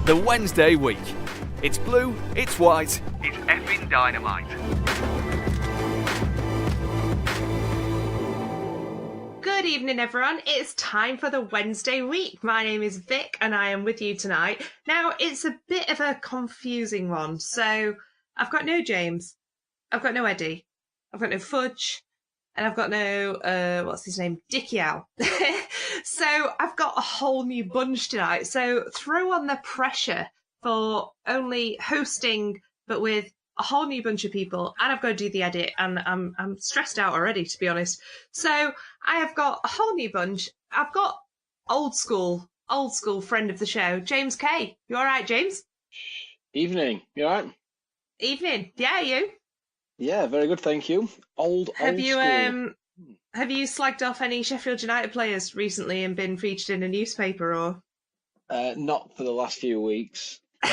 The Wednesday week. It's blue, it's white, it's effing dynamite. Good evening, everyone. It's time for the Wednesday week. My name is Vic and I am with you tonight. Now, it's a bit of a confusing one. So, I've got no James, I've got no Eddie, I've got no Fudge, and I've got no, what's his name, Dickie Owl. So, I've got a whole new bunch tonight. So, throw on the pressure for only hosting, but with a whole new bunch of people, and I've got to do the edit, and I'm stressed out already, to be honest. So I have got a whole new bunch. I've got old school friend of the show, James Kay. You all right, James? Evening. You all right? Evening. Yeah, you? Yeah, very good, thank you. Old school. Have you slagged off any Sheffield United players recently and been featured in a newspaper, or? Not for the last few weeks. Do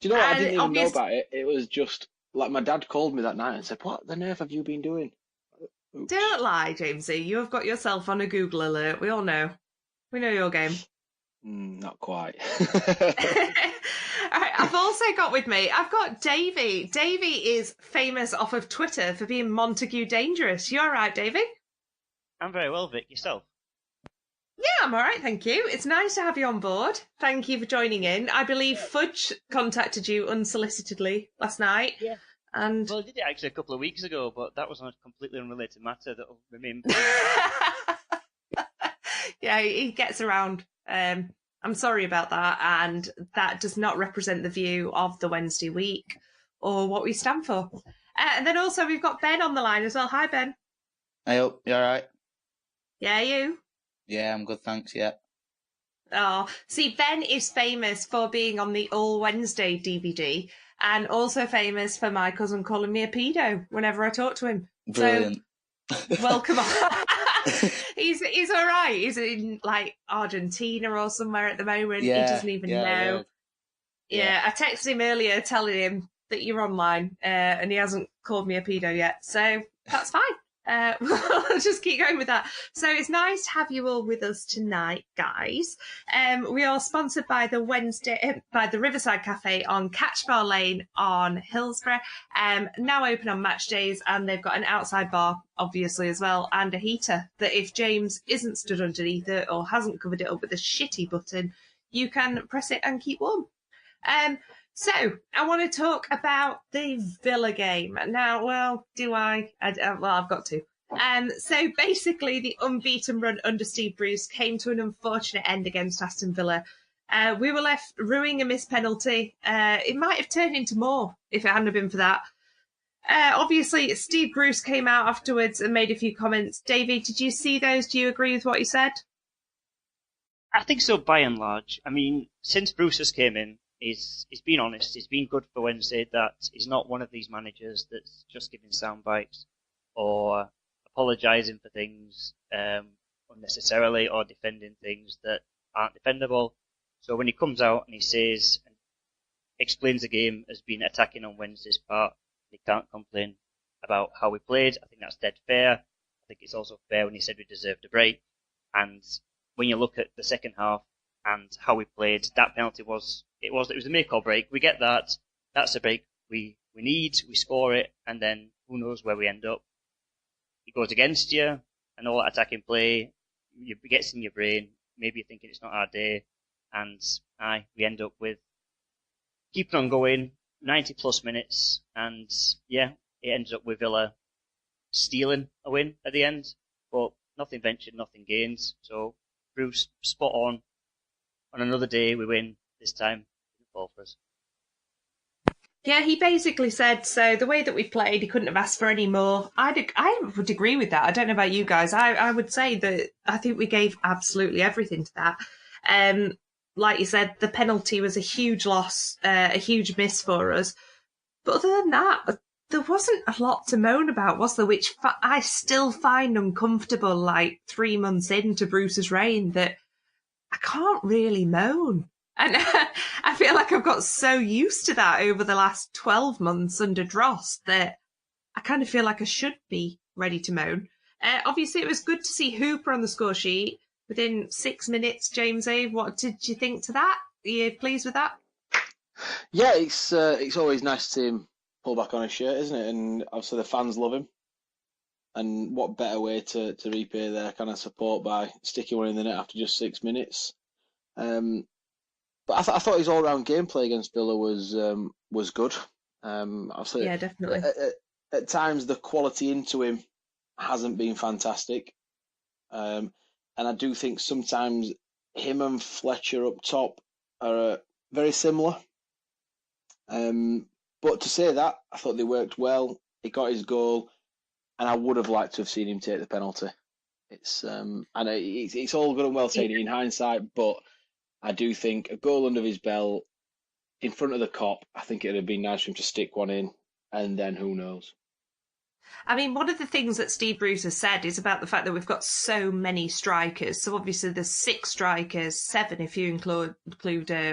you know what? I didn't even know about it. It was just like my dad called me that night and said, "What the earth have you been doing?" Oops. Don't lie, Jamesy. You have got yourself on a Google alert. We all know. We know your game. Not quite. All right, I've also got with me, I've got Davey. Davey is famous off of Twitter for being Montague Dangerous. You all right, Davey? I'm very well, Vic. Yourself? Yeah, I'm all right, thank you. It's nice to have you on board. Thank you for joining in. I believe Fudge contacted you unsolicitedly last night. Yeah. And Well, I did it actually a couple of weeks ago, but that was on a completely unrelated matter that'll remain. Yeah, he gets around. I'm sorry about that, and that does not represent the view of the Wednesday week or what we stand for. And then also we've got Ben on the line as well. Hi, Ben. Hey, you alright? Yeah, you? Yeah, I'm good, thanks, yeah. Oh, see, Ben is famous for being on the All Wednesday DVD and also famous for my cousin calling me a pedo whenever I talk to him. Brilliant. So, welcome on. He's all right. He's in, like, Argentina or somewhere at the moment. Yeah, he doesn't even know. Yeah, I texted him earlier telling him that you're online and he hasn't called me a pedo yet. So that's fine. We'll just keep going with that. So it's nice to have you all with us tonight, guys. We are sponsored by the Riverside Cafe on Catchbar Lane on Hillsborough. Now open on match days, and they've got an outside bar, obviously, as well, and a heater that if James isn't stood underneath it or hasn't covered it up with a shitty button, you can press it and keep warm. So, I want to talk about the Villa game. Now, well, do I? Well, I've got to. So, basically, the unbeaten run under Steve Bruce came to an unfortunate end against Aston Villa. We were left ruining a missed penalty. It might have turned into more if it hadn't been for that. Obviously, Steve Bruce came out afterwards and made a few comments. Davey, did you see those? Do you agree with what he said? I think so, by and large. I mean, since Bruce has came in, he's been honest. He's been good for Wednesday. That he's not one of these managers that's just giving sound bites or apologising for things unnecessarily or defending things that aren't defendable. So when he comes out and he says and explains the game as being attacking on Wednesday's part, he can't complain about how we played. I think that's dead fair. I think it's also fair when he said we deserved a break. And when you look at the second half and how we played, that penalty was a make or break. We get that. That's a break we need. We score it, and then who knows where we end up. It goes against you, and all that attacking play, it gets in your brain. Maybe you're thinking it's not our day, and we end up with keeping on going, 90 plus minutes, and yeah, it ends up with Villa stealing a win at the end. But nothing ventured, nothing gained. So Bruce, spot on. On another day, we win. This time, it didn't fall for us. Yeah, he basically said, so the way that we played, he couldn't have asked for any more. I would agree with that. I don't know about you guys. I would say that I think we gave absolutely everything to that. Like you said, the penalty was a huge loss, a huge miss for us. But other than that, there wasn't a lot to moan about, was there? Which I still find uncomfortable, like 3 months into Bruce's reign, that I can't really moan. And I feel like I've got so used to that over the last 12 months under Dross that I kind of feel like I should be ready to moan. Obviously, it was good to see Hooper on the score sheet. within 6 minutes, Jamesy. What did you think to that? Are you pleased with that? Yeah, it's always nice to see him pull back on his shirt, isn't it? And obviously the fans love him. And what better way to repay their kind of support by sticking one in the net after just 6 minutes? But I thought his all-round gameplay against Villa was good. Obviously, Yeah, definitely. At times the quality into him hasn't been fantastic, and I do think sometimes him and Fletcher up top are very similar. But to say that, I thought they worked well. He got his goal, and I would have liked to have seen him take the penalty. It's all good and well saying it in hindsight, but I do think a goal under his belt in front of the Kop, I think it would have been nice for him to stick one in, and then who knows. I mean, one of the things that Steve Bruce has said is about the fact that we've got so many strikers. So obviously there's 6 strikers, 7 if you include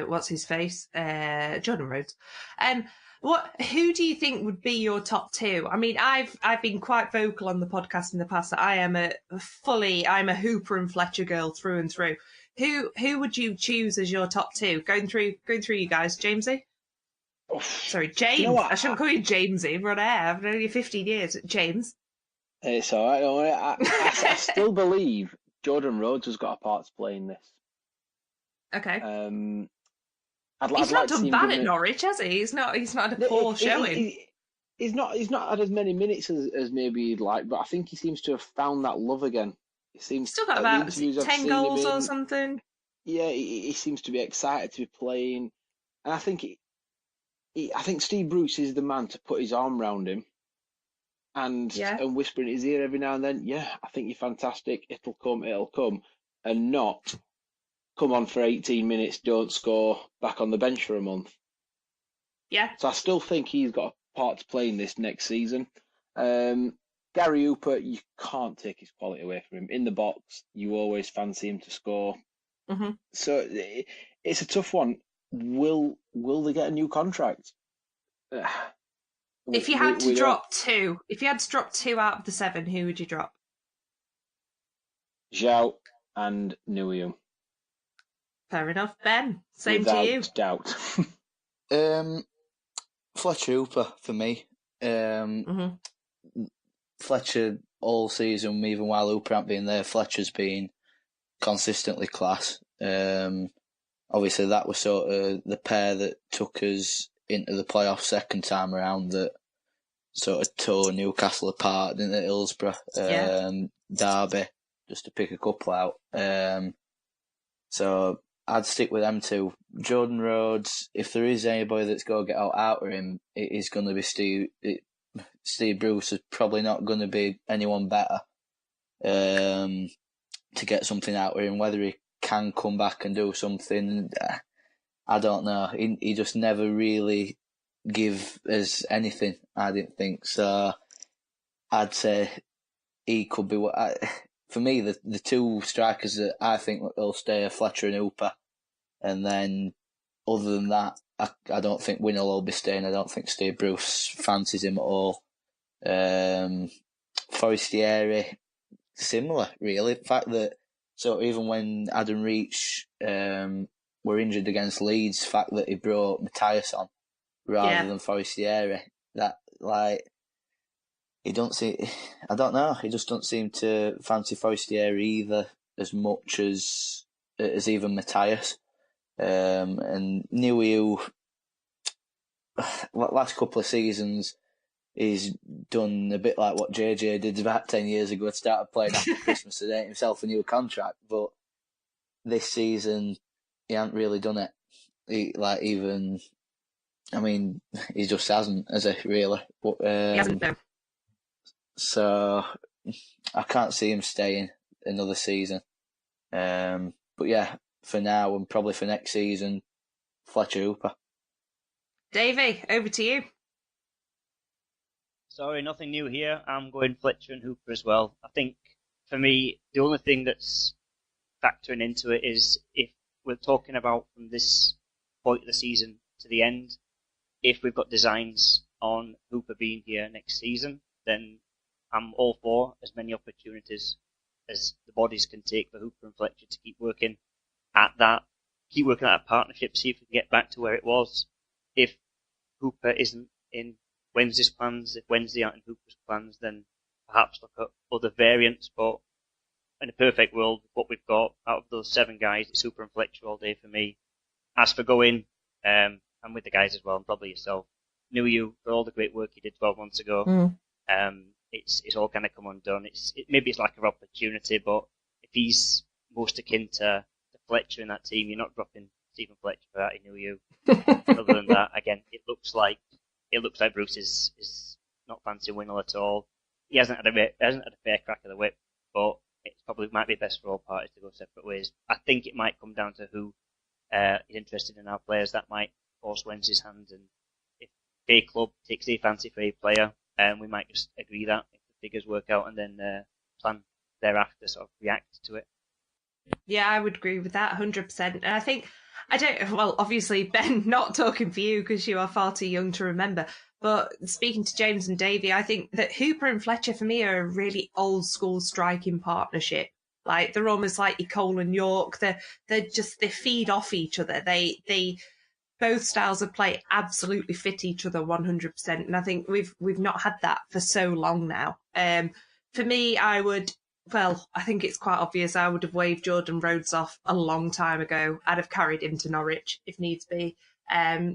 what's his face, Jordan Rhodes. Who do you think would be your top 2? I mean, I've been quite vocal on the podcast in the past that I'm a Hooper and Fletcher girl through and through. Who would you choose as your top 2? Going through you guys, Jamesy. Sorry, James. You know what? I shouldn't call you Jamesy. We're on air. I've known you 15 years. James. It's all right. Don't worry. I still believe Jordan Rhodes has got a part to play in this. Okay. I'd He's not like to see done him bad given at Norwich, has he? He's not had a poor showing. He's not had as many minutes as maybe he'd like, but I think he seems to have found that love again. He seems Still got at the about interviews I've 10 seen goals him in, or something. Yeah, he seems to be excited to be playing, and I think I think Steve Bruce is the man to put his arm around him and whisper in his ear every now and then. Yeah, I think you're fantastic. It'll come, and not come on for 18 minutes, don't score, back on the bench for a month. Yeah. So I still think he's got a part to play in this next season. Gary Hooper, you can't take his quality away from him. In the box, you always fancy him to score. Mm-hmm. So it's a tough one. Will they get a new contract? If you had to drop 2, out of the 7, who would you drop? Zhao and Nguyen. Fair enough, Ben. Same Without to you. doubt. Fletcher Hooper for me. Fletcher all season, even while Hooper hasn't been there, Fletcher's been consistently class. Obviously, that was sort of the pair that took us into the playoffs second time around, that sort of tore Newcastle apart, didn't it? Hillsborough, Derby, just to pick a couple out. So I'd stick with them two. Jordan Rhodes, if there is anybody that's going to get out of him, it is going to be Steve. Steve Bruce is probably not going to be anyone better to get something out of him. Whether he can come back and do something, I don't know. He just never really give us anything, I didn't think. So I'd say he could be for me, the 2 strikers that I think will stay are Fletcher and Hooper. And then other than that, I don't think Winnell will be staying. I don't think Steve Bruce fancies him at all. Forestieri, similar, really. The fact that, so even when Adam Reach were injured against Leeds, the fact that he brought Matias on rather than Forestieri, that, like, I don't know, he just don't seem to fancy Forestieri either as much as even Matias. And Niu, last couple of seasons, he's done a bit like what JJ did about 10 years ago, started playing after Christmas and ain't himself a new contract. But this season, he hasn't really done it. He just hasn't, has he, really? But, He hasn't, no. So I can't see him staying another season. But yeah, for now and probably for next season, Fletcher Hooper. Davey, over to you. Sorry, nothing new here. I'm going Fletcher and Hooper as well. I think, for me, the only thing that's factoring into it is if we're talking about from this point of the season to the end, if we've got designs on Hooper being here next season, then I'm all for as many opportunities as the bodies can take for Hooper and Fletcher to keep working at that partnership, see if we can get back to where it was. If Hooper isn't in Wednesday's plans, if Wednesday aren't in Hooper's plans, then perhaps look at other variants. But in a perfect world, what we've got out of those 7 guys, it's Hooper and Fletcher all day for me. As for going, I'm with the guys as well, and probably yourself. Nuyu, for all the great work he did 12 months ago, it's all kind of come undone. Maybe it's lack of opportunity, but if he's most akin to Fletcher in that team, you're not dropping Stephen Fletcher for Ati Nuyu. Other than that, again, it looks like Bruce is not fancying Winnell at all. He hasn't had a fair crack of the whip, but it probably might be best for all parties to go separate ways. I think it might come down to who is interested in our players. That might force Wednesday's hand, and if a club takes a fancy for a player, we might just agree that if the figures work out, and then plan thereafter, sort of react to it. Yeah, I would agree with that 100%. And I think, obviously, Ben, not talking for you because you are far too young to remember, but speaking to James and Davey, I think that Hooper and Fletcher for me are a really old school striking partnership. Like, they're almost like your Cole and York. They feed off each other. They both styles of play absolutely fit each other 100%. And I think we've not had that for so long now. For me, I think it's quite obvious I would have waved Jordan Rhodes off a long time ago. I'd have carried him to Norwich if needs be.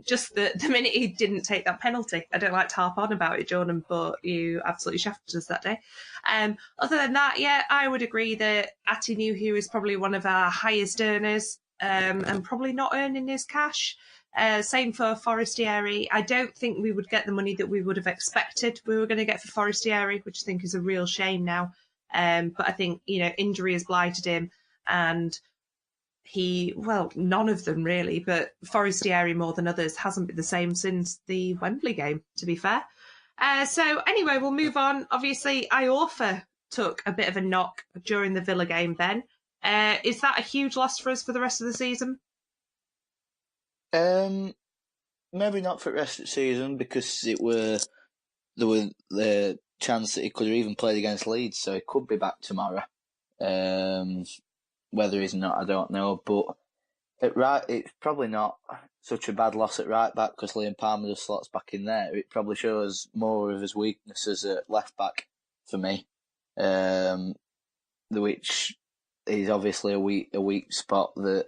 Just the minute he didn't take that penalty. I don't like to harp on about it, Jordan, but you absolutely shafted us that day. Other than that, yeah, I would agree that Ati Nuyu is probably one of our highest earners and probably not earning his cash. Same for Forestieri. I don't think we would get the money that we would have expected we were going to get for Forestieri, which I think is a real shame now. But I think, injury has blighted him, and none of them really, but Forestieri more than others hasn't been the same since the Wembley game, to be fair. So anyway, we'll move on. Obviously, Iorfa took a bit of a knock during the Villa game, Ben. Is that a huge loss for us for the rest of the season? Maybe not for the rest of the season, because there were the chance that he could have even played against Leeds, so he could be back tomorrow. Whether he's not, I don't know. But it's probably not such a bad loss at right back, because Liam Palmer just slots back in there. It probably shows more of his weaknesses at left back for me, which is obviously a weak spot that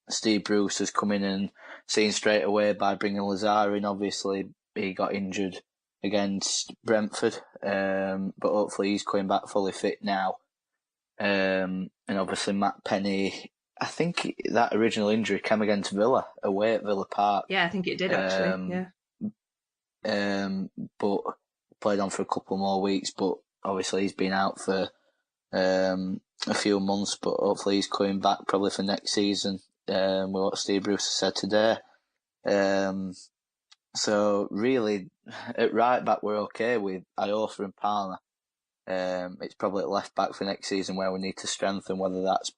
Steve Bruce has come in and seen straight away by bringing Lazar in. Obviously, he got injured against Brentford, but hopefully he's coming back fully fit now. And obviously Matt Penny, I think that original injury came against Villa, away at Villa Park. Yeah, I think it did actually, yeah. But played on for a couple more weeks, but obviously he's been out for a few months, but hopefully he's coming back probably for next season, with what Steve Bruce said today. So really, at right back we're okay with Iorfa and Palmer. It's probably at left back for next season where we need to strengthen, whether that's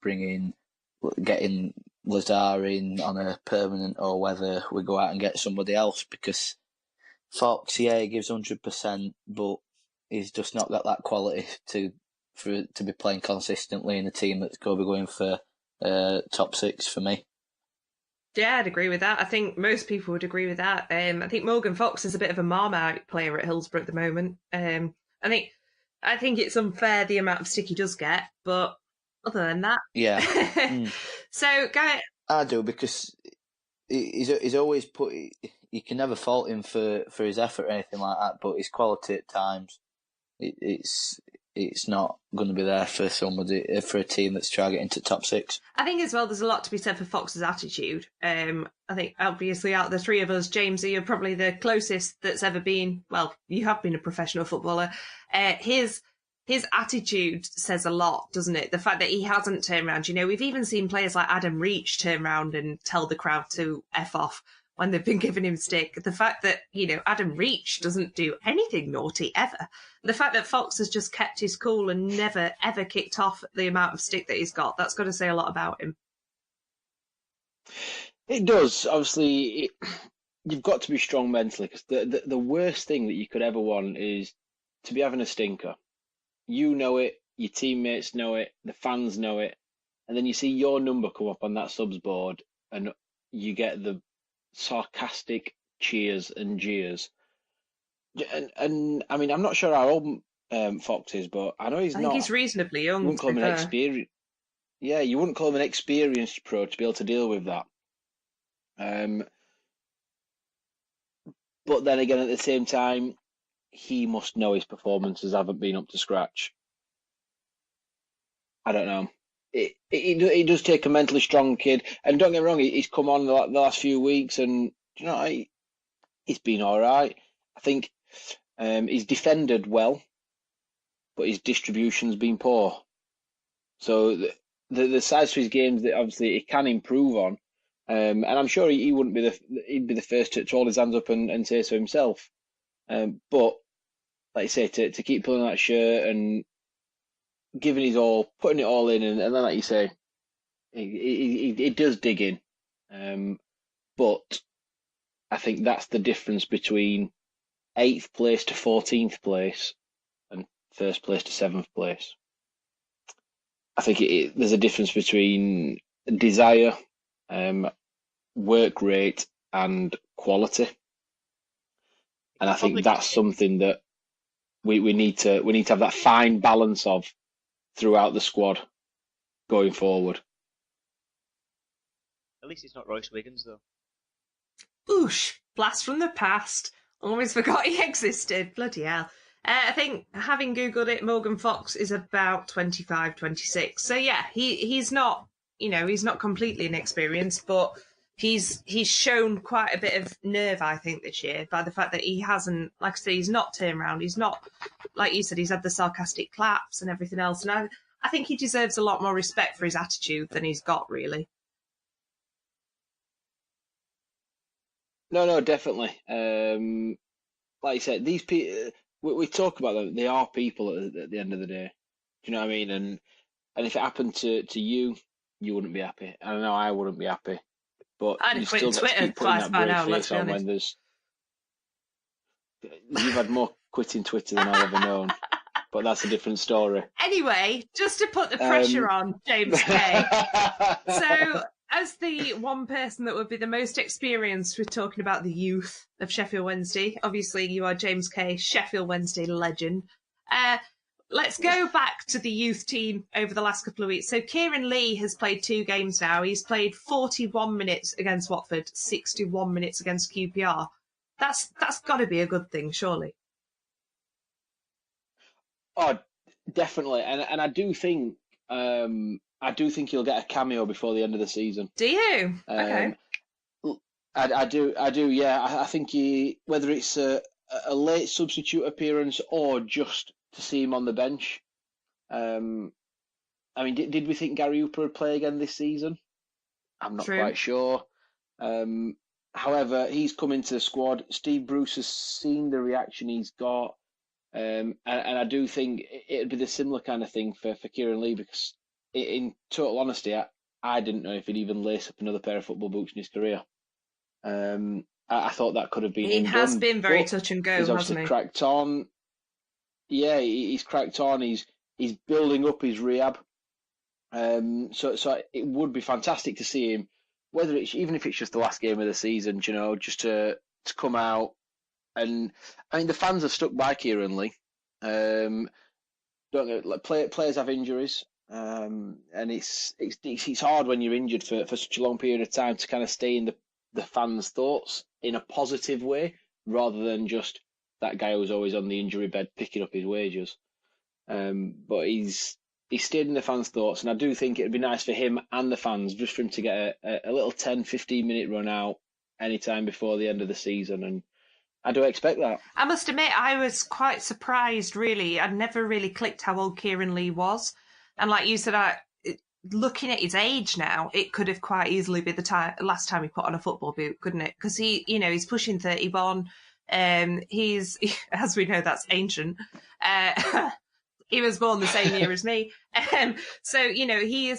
getting Lazar in on a permanent, or whether we go out and get somebody else, because Fox, he gives 100%, but he's just not got that quality to be playing consistently in a team that's going to be going for top 6 for me. Yeah, I'd agree with that. I think most people would agree with that. I think Morgan Fox is a bit of a Marmite player at Hillsborough at the moment. I think it's unfair the amount of stick he does get, but other than that, yeah. So, I do, because he's always you can never fault him for his effort or anything like that, but his quality at times, it's not going to be there for a team that's trying to get into top 6. I think as well, there's a lot to be said for Fox's attitude. I think obviously out of the three of us, James, you're probably the closest that's ever been. Well, you have been a professional footballer. His attitude says a lot, doesn't it? The fact that he hasn't turned around. We've even seen players like Adam Reach turn around and tell the crowd to F off when they've been giving him stick. The fact that, Adam Reach doesn't do anything naughty ever. The fact that Fox has just kept his cool and never, ever kicked off the amount of stick that he's got, that's got to say a lot about him. It does. Obviously, you've got to be strong mentally, because the worst thing that you could ever want is to be having a stinker. You know it, your teammates know it, the fans know it, and then you see your number come up on that subs board, and you get the sarcastic cheers and jeers. And I mean, I'm not sure how old Fox is, but I know he's I not. think he's reasonably young. Wouldn't call him an experienced. Yeah, you wouldn't call him an experienced pro to be able to deal with that. But then again, at the same time, he must know his performances haven't been up to scratch. I don't know. It does take a mentally strong kid, and don't get me wrong, he's come on the last few weeks, and you know, he's been all right. I think he's defended well, but his distribution's been poor. So the sides to his games that obviously he can improve on, and I'm sure he wouldn't be he'd be the first to hold his hands up and say so himself. But like you say, to keep pulling that shirt and giving his all, putting it all in, and then like you say, he does dig in. But I think that's the difference between 8th place to 14th place and 1st place to 7th place. I think there's a difference between desire, work rate, and quality, and I think that's something that we need to have that fine balance of throughout the squad going forward. At least it's not Royce Wiggins, though. Oosh, blast from the past. Always forgot he existed. Bloody hell. I think, having Googled it, Morgan Fox is about 25, 26. So yeah, he's not, he's not completely inexperienced, but he's shown quite a bit of nerve, I think, this year by the fact that he hasn't, like I say, he's not turned around. He's not, like you said, he's had the sarcastic claps and everything else. And I think he deserves a lot more respect for his attitude than he's got, really. No, definitely. Like you said, these people, we talk about them, they are people at the end of the day. Do you know what I mean? And if it happened to you, you wouldn't be happy. I know I wouldn't be happy. But I'd you have quit still got Twitter to keep putting that by brave now, let's face be on honest. when there's... You've had more quitting Twitter than I've ever known. But that's a different story. Anyway, just to put the pressure on James Kay. So, as the one person that would be the most experienced with talking about the youth of Sheffield Wednesday, obviously you are James Kay, Sheffield Wednesday legend. Let's go back to the youth team over the last couple of weeks. So Kieran Lee has played 2 games now. He's played 41 minutes against Watford, 61 minutes against QPR. That's got to be a good thing, surely. Oh, definitely, and I do think he'll get a cameo before the end of the season. Do you? Okay. I do. Yeah, I think whether it's a late substitute appearance or just to see him on the bench. I mean, did we think Gary Hooper would play again this season? I'm not quite sure. However, he's come into the squad. Steve Bruce has seen the reaction he's got. And I do think it'd be the similar kind of thing for Kieran Lee, because in total honesty, I didn't know if he'd even lace up another pair of football boots in his career. I thought that could have been him. He has done, been very touch and go, he's hasn't obviously he? cracked on. Yeah, he's cracked on. He's building up his rehab. So it would be fantastic to see him, whether it's even if it's just the last game of the season, just to come out. And I mean, the fans have stuck by Kieran Lee. Don't know, players have injuries, and it's hard when you're injured for such a long period of time to kind of stay in the fans' thoughts in a positive way, rather than just that guy who's always on the injury bed picking up his wages. But he's stayed in the fans' thoughts, and I do think it'd be nice for him and the fans just for him to get a little 10-15 minute run out anytime before the end of the season, and I do expect that. I must admit, I was quite surprised, really. I'd never really clicked how old Kieran Lee was. And like you said, looking at his age now, it could have quite easily been the last time he put on a football boot, couldn't it? Because he's pushing 31. He's, as we know, that's ancient. He was born the same year as me. So, he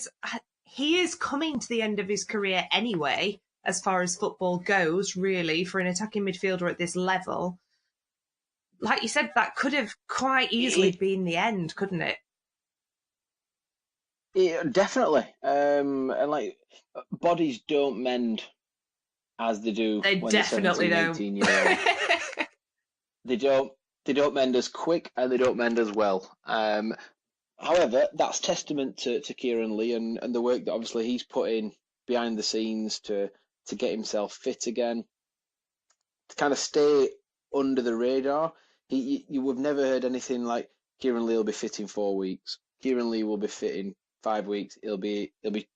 is coming to the end of his career anyway, as far as football goes, really, for an attacking midfielder at this level. Like you said, that could have quite easily been the end, couldn't it? Definitely. And like bodies don't mend as they do They when definitely they're 17, 18 year old. They don't mend as quick and they don't mend as well. However, that's testament to Kieran Lee and the work that obviously he's put in behind the scenes to get himself fit again, to kind of stay under the radar. You have never heard anything like Kieran Lee will be fit in 4 weeks. Kieran Lee will be fit in 5 weeks. He'll be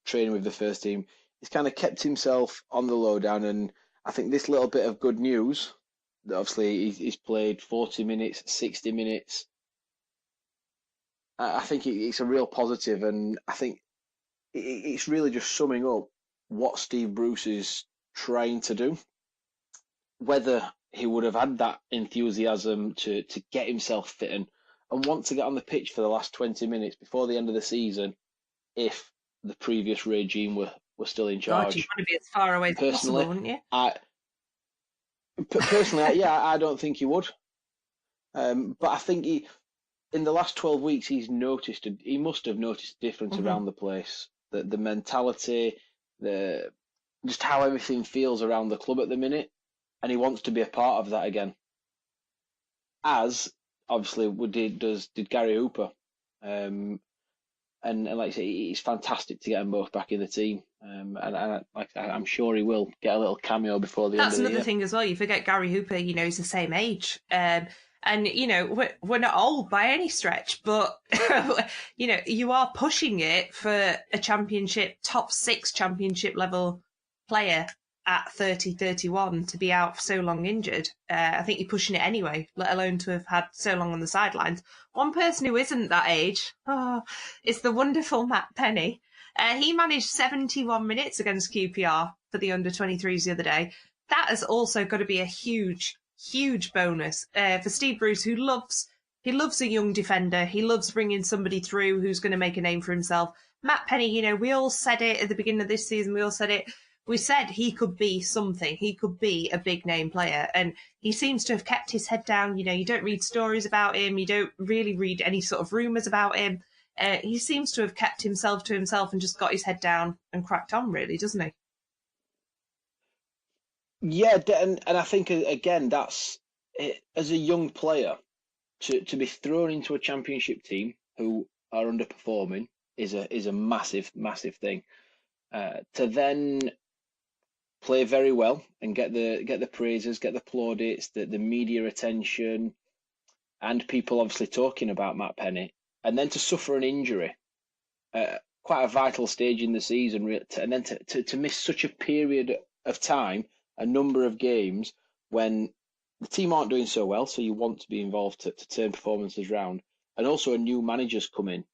training with the first team. He's kind of kept himself on the lowdown, and I think this little bit of good news, that obviously he's played 40 minutes, 60 minutes. I think it's a real positive, and I think it's really just summing up what Steve Bruce is trying to do. Whether he would have had that enthusiasm to get himself fit and want to get on the pitch for the last 20 minutes before the end of the season if the previous regime were still in charge. God, you want to be as far away as possible, wouldn't you? Personally, I don't think he would. But I think in the last 12 weeks, he must have noticed a difference around the place. The mentality, just how everything feels around the club at the minute. And he wants to be a part of that again. As, obviously, did Gary Hooper. And like I say, it's fantastic to get them both back in the team. I'm sure he will get a little cameo before the end of the year. That's another thing as well. You forget Gary Hooper, he's the same age. And, we're not old by any stretch, but, you are pushing it for a championship, top 6 championship level player at 30, 31 to be out for so long injured. I think you're pushing it anyway, let alone to have had so long on the sidelines. One person who isn't that age is the wonderful Matt Penny. He managed 71 minutes against QPR for the under-23s the other day. That has also got to be a huge, huge bonus for Steve Bruce, who loves a young defender. He loves bringing somebody through who's going to make a name for himself. Matt Penny, we all said it at the beginning of this season. We said he could be something. He could be a big name player. And he seems to have kept his head down. You don't read stories about him. You don't really read any sort of rumours about him. He seems to have kept himself to himself and just got his head down and cracked on, really, doesn't he? Yeah, and I think, again, that's, as a young player, to be thrown into a championship team who are underperforming is a massive, massive thing. To then play very well and get the praises, get the plaudits, the media attention, and people obviously talking about Matt Penny, and then to suffer an injury, quite a vital stage in the season, and then to miss such a period of time, a number of games when the team aren't doing so well, so you want to be involved to turn performances round, and also a new manager's come in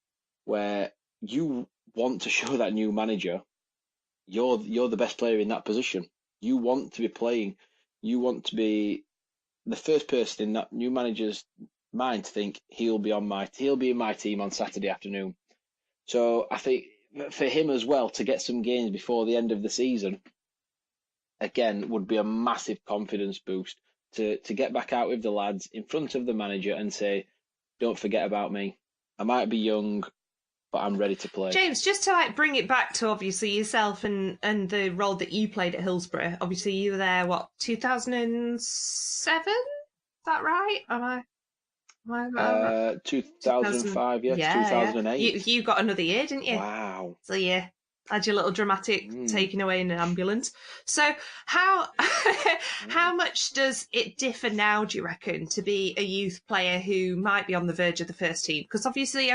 where you want to show that new manager you're the best player in that position. You want to be playing. You want to be the first person in that new manager's mind to think he'll be in my team on Saturday afternoon. So I think for him as well to get some games before the end of the season, again, would be a massive confidence boost to get back out with the lads in front of the manager and say, don't forget about me. I might be young, but I'm ready to play. James, just to bring it back to obviously yourself and the role that you played at Hillsborough. Obviously, you were there, 2007? Is that right? Am I 2005, yeah, 2008. You got another year, didn't you? Wow. So yeah, had your little dramatic taken away in an ambulance. So how much does it differ now, do you reckon, to be a youth player who might be on the verge of the first team? Because obviously,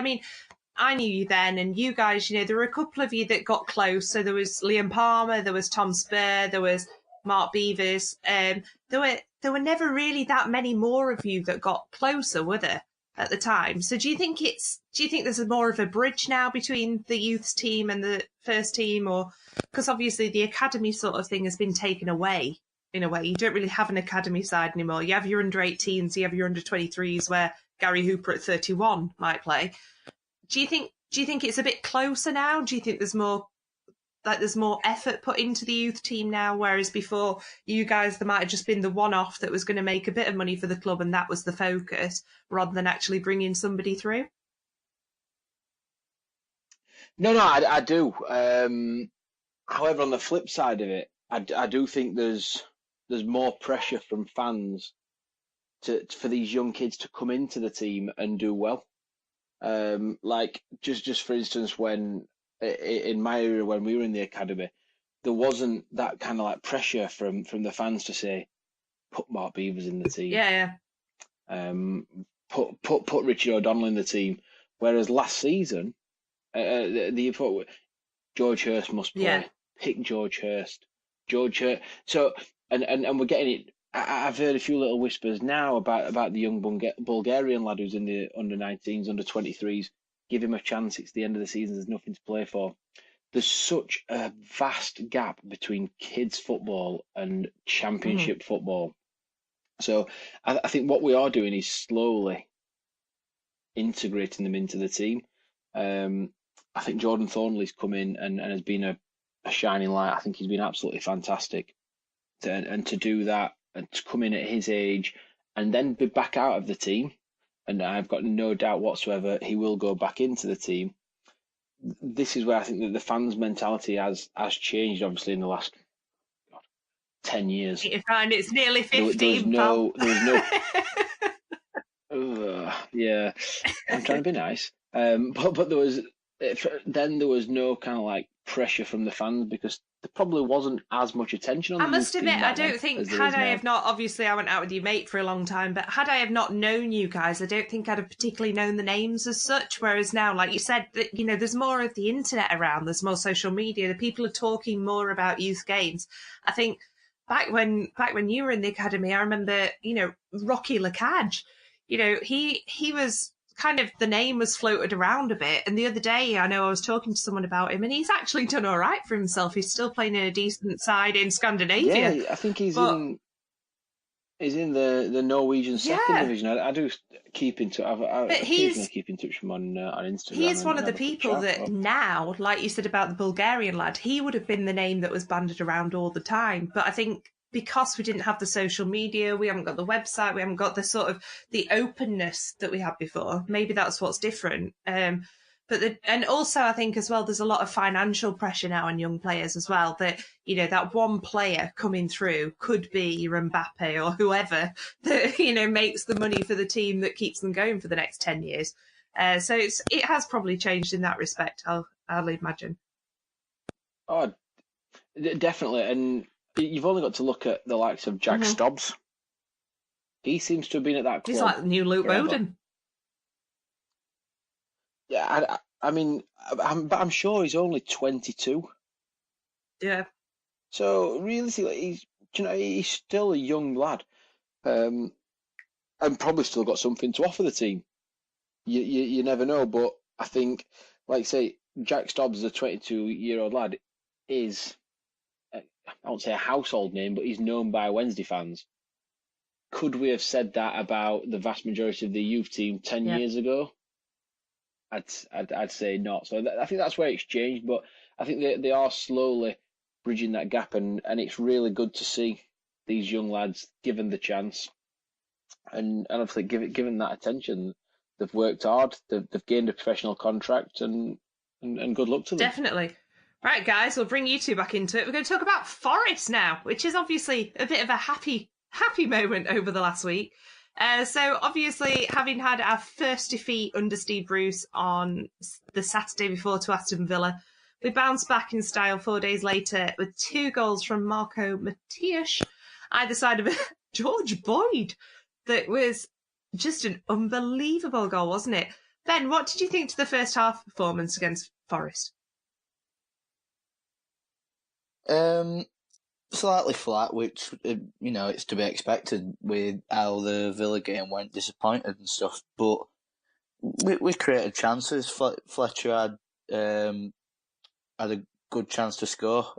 I knew you then, and you guys, there were a couple of you that got close. So there was Liam Palmer, there was Tom Spur, there was Mark Beavers. There were never really that many more of you that got closer, were there, at the time? So do you think there's more of a bridge now between the youths team and the first team, or because obviously the academy sort of thing has been taken away in a way? You don't really have an academy side anymore. You have your under 18s, you have your under 23s, where Gary Hooper at 31 might play. Do you think it's a bit closer now? Do you think there's more effort put into the youth team now, whereas before you guys, there might have just been the one-off that was going to make a bit of money for the club and that was the focus, rather than actually bringing somebody through? No, I do. However, on the flip side of it, I do think there's more pressure from fans for these young kids to come into the team and do well. Like just for instance, when in my era when we were in the academy, there wasn't that kind of like pressure from the fans to say, put Mark Beavers in the team. Yeah. Put Richard O'Donnell in the team. Whereas last season, George Hurst must play. Yeah. Pick George Hurst. So and we're getting it. I've heard a few little whispers now about the young Bulgarian lad who's in the under-19s, under-23s. Give him a chance. It's the end of the season. There's nothing to play for. There's such a vast gap between kids football and championship football. So I think what we are doing is slowly integrating them into the team. I think Jordan Thornley's come in and has been a shining light. I think he's been absolutely fantastic. And to do that, and to come in at his age and then be back out of the team, and I've got no doubt whatsoever he will go back into the team. This is where I think that the fans' mentality has changed, obviously, in the last 10 years. You find it's nearly 15, there was no yeah, I'm trying to be nice. But there was no kind of like pressure from the fans because there probably wasn't as much attention on the I must admit, I don't think, had I have not, obviously I went out with your mate for a long time, but had I have not known you guys, I don't think I'd have particularly known the names as such, whereas now, like you said, there's more of the internet around, there's more social media, the people are talking more about youth games. I think back when you were in the academy, I remember, Rocky Lacage, he was kind of, the name was floated around a bit. And the other day, I know I was talking to someone about him and he's actually done all right for himself. He's still playing in a decent side in Scandinavia. Yeah, I think he's in the Norwegian second division. I do keep in touch. I keep in touch with him on Instagram. He's one of the people that now, like you said about the Bulgarian lad, he would have been the name that was banded around all the time. But I think because we didn't have the social media, we haven't got the website, we haven't got the sort of the openness that we had before. Maybe that's what's different. And also I think as well, there's a lot of financial pressure now on young players as well. That that one player coming through could be your Mbappe or whoever that makes the money for the team that keeps them going for the next 10 years. So it has probably changed in that respect. I'll imagine. Oh, definitely, and you've only got to look at the likes of Jack Stobbs. He seems to have been at that club. He's like the new Luke Bowden. Yeah, I mean, I'm sure he's only 22. Yeah. So realistically, he's still a young lad, and probably still got something to offer the team. You never know, but I think, like say, Jack Stobbs, as a 22-year-old lad, is, I won't say a household name, but he's known by Wednesday fans. Could we have said that about the vast majority of the youth team 10 years ago? I'd say not. So I think that's where it's changed, but I think they are slowly bridging that gap, and it's really good to see these young lads given the chance, and obviously given that attention. They've worked hard. They've gained a professional contract, and good luck to them. Definitely. Right, guys, we'll bring you two back into it. We're going to talk about Forest now, which is obviously a bit of a happy moment over the last week. So obviously, having had our first defeat under Steve Bruce on the Saturday before to Aston Villa, we bounced back in style 4 days later with 2 goals from Marco Matias, either side of George Boyd. That was just an unbelievable goal, wasn't it? Ben, what did you think to the first half performance against Forest? Slightly flat, which it's to be expected with how the Villa game went, disappointed and stuff. But we created chances. Fletcher had a good chance to score.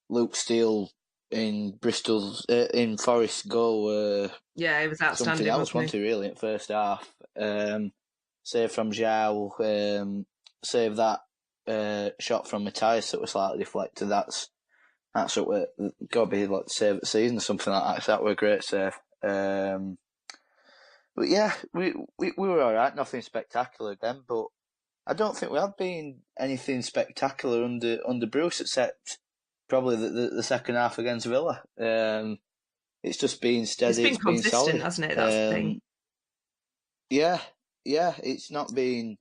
Luke Steele in Bristol's in Forest's goal. Yeah, it was outstanding. Something else, wasn't he? Really, in the first half. Save from João. Save that shot from Matias that was slightly deflected. That's what got to be like the save of the season or something like that. So that were a great save. But yeah, we were all right. Nothing spectacular then, but I don't think we have been anything spectacular under Bruce, except probably the second half against Villa. It's just been steady. It's been consistent, solid, hasn't it? That's the thing. Yeah, it's not been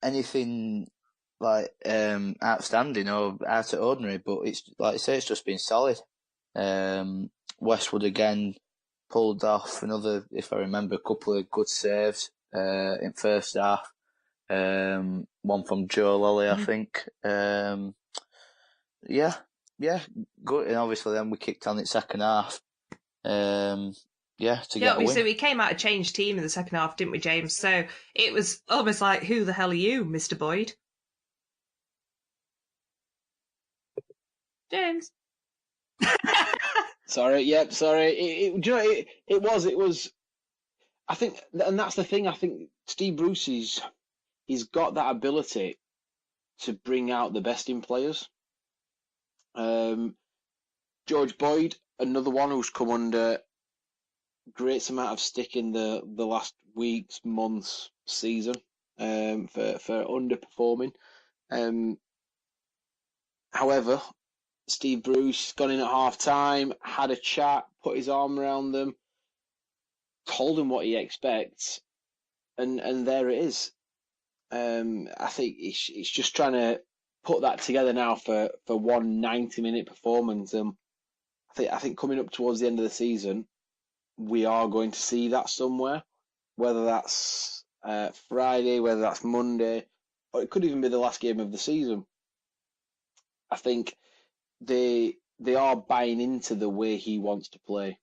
anything like outstanding or out of ordinary, but it's like I say, it's just been solid. Westwood again pulled off another, if I remember, a couple of good saves in first half. One from Joe Lolly, I think. Yeah, good. And obviously, then we kicked on it second half. To get a win. Obviously, we came out a changed team in the second half, didn't we, James? So it was almost like, who the hell are you, Mr. Boyd? James. Sorry. It was. I think, and that's the thing. I think Steve Bruce he's got that ability to bring out the best in players. George Boyd, another one who's come under great amount of stick in the last weeks, months, season for underperforming. However, Steve Bruce gone in at half time, had a chat, put his arm around them, told them what he expects, and there it is. I think it's just trying to put that together now for one 90-minute performance. I think coming up towards the end of the season, we are going to see that somewhere, whether that's Friday, whether that's Monday, or it could even be the last game of the season. I think they are buying into the way he wants to play.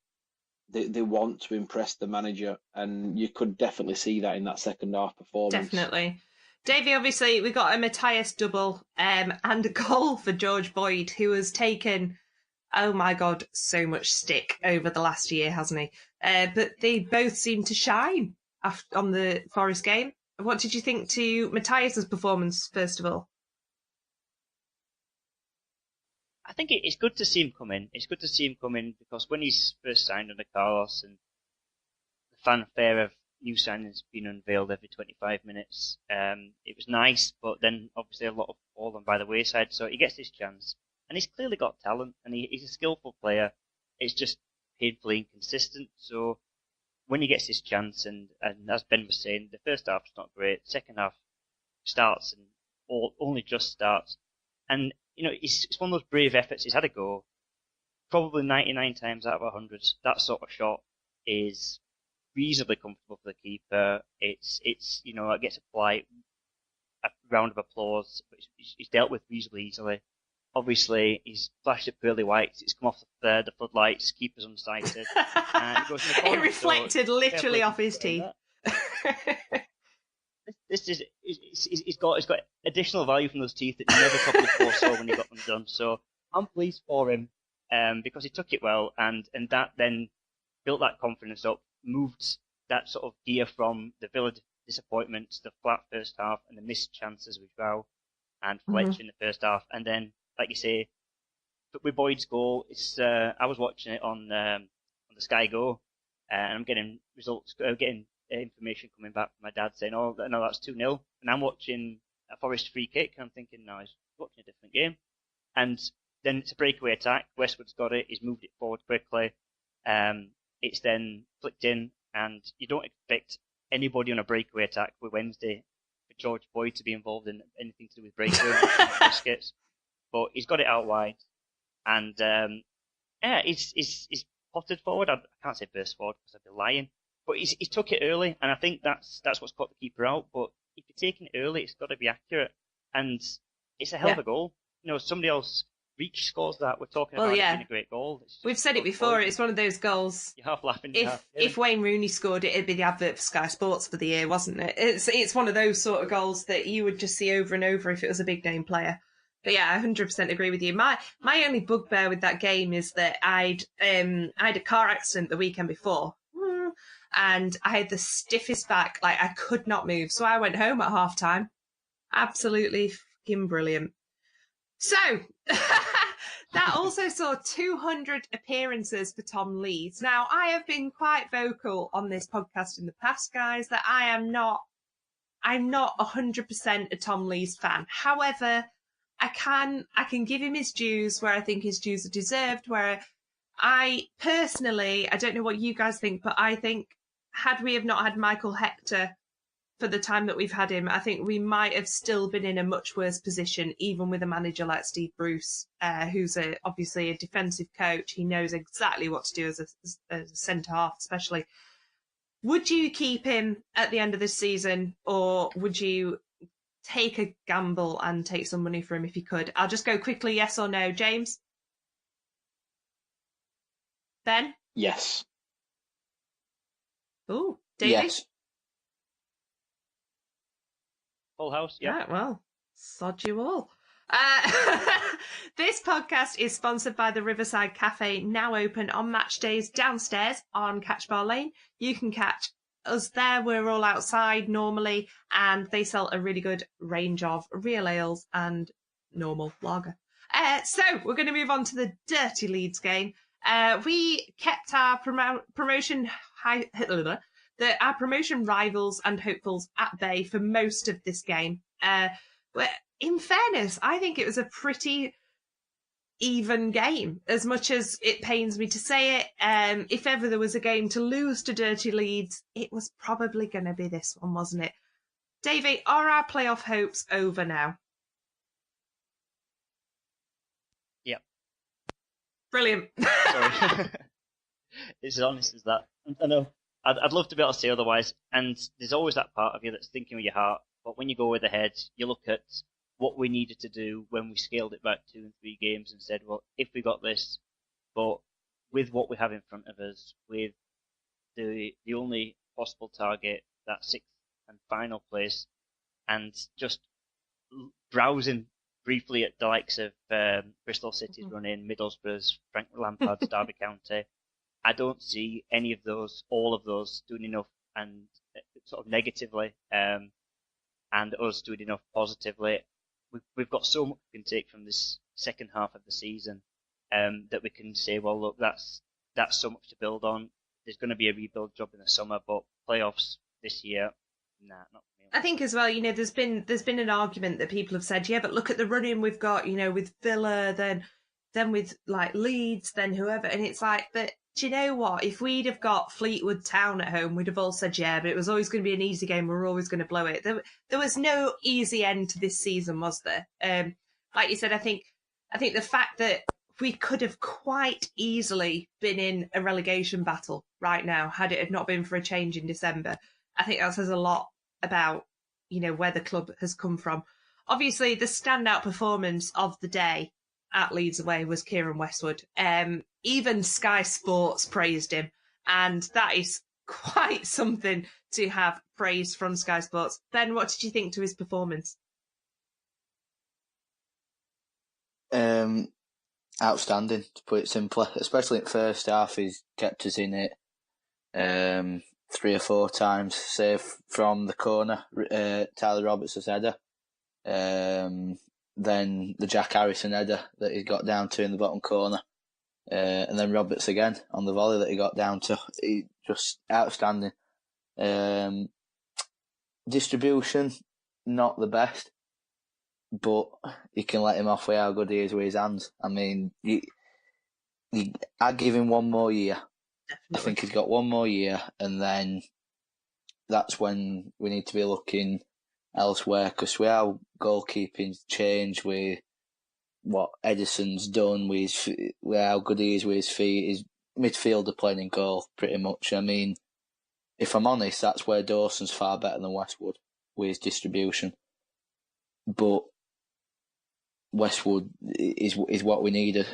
They want to impress the manager, and you could definitely see that in that second half performance. Definitely. Davey, obviously, we got a Matias double and a goal for George Boyd, who has taken, oh my God, so much stick over the last year, hasn't he? But they both seem to shine on the Forest game. What did you think to Matias's performance, first of all? I think it's good to see him come in. It's good to see him come in because when he's first signed under Carlos and the fanfare of new signings being unveiled every 25 minutes, it was nice, but then obviously a lot of fallen by the wayside. So he gets his chance, and he's clearly got talent, and he's a skillful player. It's just painfully inconsistent. So when he gets his chance, and as Ben was saying, the first half's not great. Second half starts and only just starts, and it's one of those brave efforts. He's had a go. Probably 99 times out of 100, that sort of shot is reasonably comfortable for the keeper. It gets a round of applause, but it's dealt with reasonably easily. Obviously, he's flashed at pearly whites. It's come off the floodlights. Keeper's unsighted. And it goes in the corner, it reflected literally off his teeth. He's got additional value from those teeth that you never probably foresaw when he got them done. So I'm pleased for him because he took it well, and that then built that confidence up, moved that sort of gear from the Villa disappointment to the flat first half and the missed chances with Joao and Fletcher in the first half, and then, like you say, with Boyd's goal, I was watching it on the Sky Go, and I'm getting information coming back from my dad saying, "Oh, no, that's 2-0," and I'm watching a Forest free kick, and I'm thinking, no, he's watching a different game. And then it's a breakaway attack. Westwood's got it. He's moved it forward quickly. It's then flicked in, and you don't expect anybody on a breakaway attack with Wednesday for George Boyd to be involved in anything to do with breakaway biscuits. But he's got it out wide, and he's potted forward. I can't say burst forward because I'd be lying. But he took it early, and I think that's what's caught the keeper out. But if you're taking it early, it's got to be accurate, and it's a hell of a goal. Somebody else, Reach scores that. We're talking about it being a great goal. We've said it before. It's one of those goals. You're half laughing. If Wayne Rooney scored it, it'd be the advert for Sky Sports for the year, wasn't it? It's one of those sort of goals that you would just see over and over if it was a big name player. But yeah, I 100% agree with you. My only bugbear with that game is that I had a car accident the weekend before. And I had the stiffest back, like I could not move. So I went home at half time. Absolutely fucking brilliant. So that also saw 200 appearances for Tom Lees. Now, I have been quite vocal on this podcast in the past, guys, that I am not I'm not 100% a Tom Lees fan. However, I can give him his dues where I think his dues are deserved, where I personally, I don't know what you guys think, but I think had we have not had Michael Hector for the time that we've had him, I think we might have still been in a much worse position, even with a manager like Steve Bruce, who's obviously a defensive coach. He knows exactly what to do as a centre-half, especially. Would you keep him at the end of this season, or would you take a gamble and take some money for him if you could? I'll just go quickly, yes or no. James? Ben? Yes. Oh, Davey? Yes. Full house, yeah. Right, well, sod you all. This podcast is sponsored by the Riverside Cafe, now open on match days downstairs on Catch Bar Lane. You can catch us there. We're all outside normally, and they sell a really good range of real ales and normal lager. So we're going to move on to the Dirty Leeds game. We kept our promotion rivals and hopefuls at bay for most of this game. But in fairness, I think it was a pretty even game, as much as it pains me to say it. If ever there was a game to lose to Dirty Leeds, it was probably going to be this one, wasn't it? Davey, are our playoff hopes over now? Yep. Brilliant. Sorry. It's as honest as that. I know. I'd love to be able to say otherwise, and there's always that part of you that's thinking with your heart, but when you go with the head, you look at what we needed to do when we scaled it back 2 and 3 games and said, well, if we got this, but with what we have in front of us, with the only possible target, that 6th and final place, and just browsing briefly at the likes of Bristol City's run-in, Middlesbrough's, Frank Lampard's Derby County, I don't see any of those, all of those, doing enough and sort of negatively, and us doing enough positively. We've got so much we can take from this second half of the season that we can say, well, look, that's so much to build on. There's going to be a rebuild job in the summer, but playoffs this year, nah, not for me. I think as well, there's been an argument that people have said, yeah, but look at the run-in we've got, with Villa, then with like Leeds, then whoever, and it's like, but do you know what? If we'd have got Fleetwood Town at home, we'd have all said, yeah, but it was always going to be an easy game. We're always going to blow it. There was no easy end to this season, was there? Like you said, I think the fact that we could have quite easily been in a relegation battle right now had it not been for a change in December. I think that says a lot about, where the club has come from. Obviously, the standout performance of the day at Leeds away was Kieran Westwood. Even Sky Sports praised him, and that is quite something to have praise from Sky Sports. Ben, what did you think to his performance? Outstanding, to put it simply. Especially in the first half, he's kept us in it 3 or 4 times, save from the corner, Tyler Roberts' header. Then the Jack Harrison header that he got down to in the bottom corner. And then Roberts again on the volley that he got down to. He just outstanding. Distribution, not the best, but you can let him off with how good he is with his hands. I mean, I'd give him 1 more year. Definitely. I think he's got 1 more year, and then that's when we need to be looking elsewhere, because with how goalkeeping's changed, with what Edison's done, with how good he is with his feet, his midfielder playing in goal pretty much. I mean, if I'm honest, that's where Dawson's far better than Westwood with his distribution. But Westwood is what we needed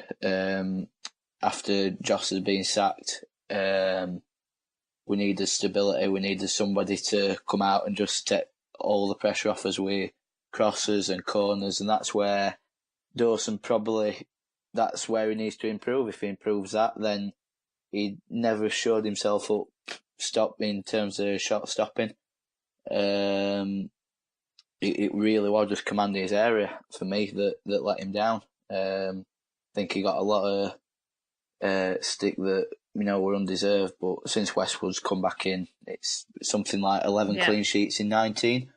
after Joss has been sacked. We needed stability. We needed somebody to come out and just take all the pressure off us with crosses and corners, and that's where Dawson that's where he needs to improve. If he improves that, then he never showed himself up in terms of shot stopping. It really was just commanding his area for me that let him down. I think he got a lot of stick that were undeserved, but since Westwood's come back in, it's something like 11 clean sheets in 19.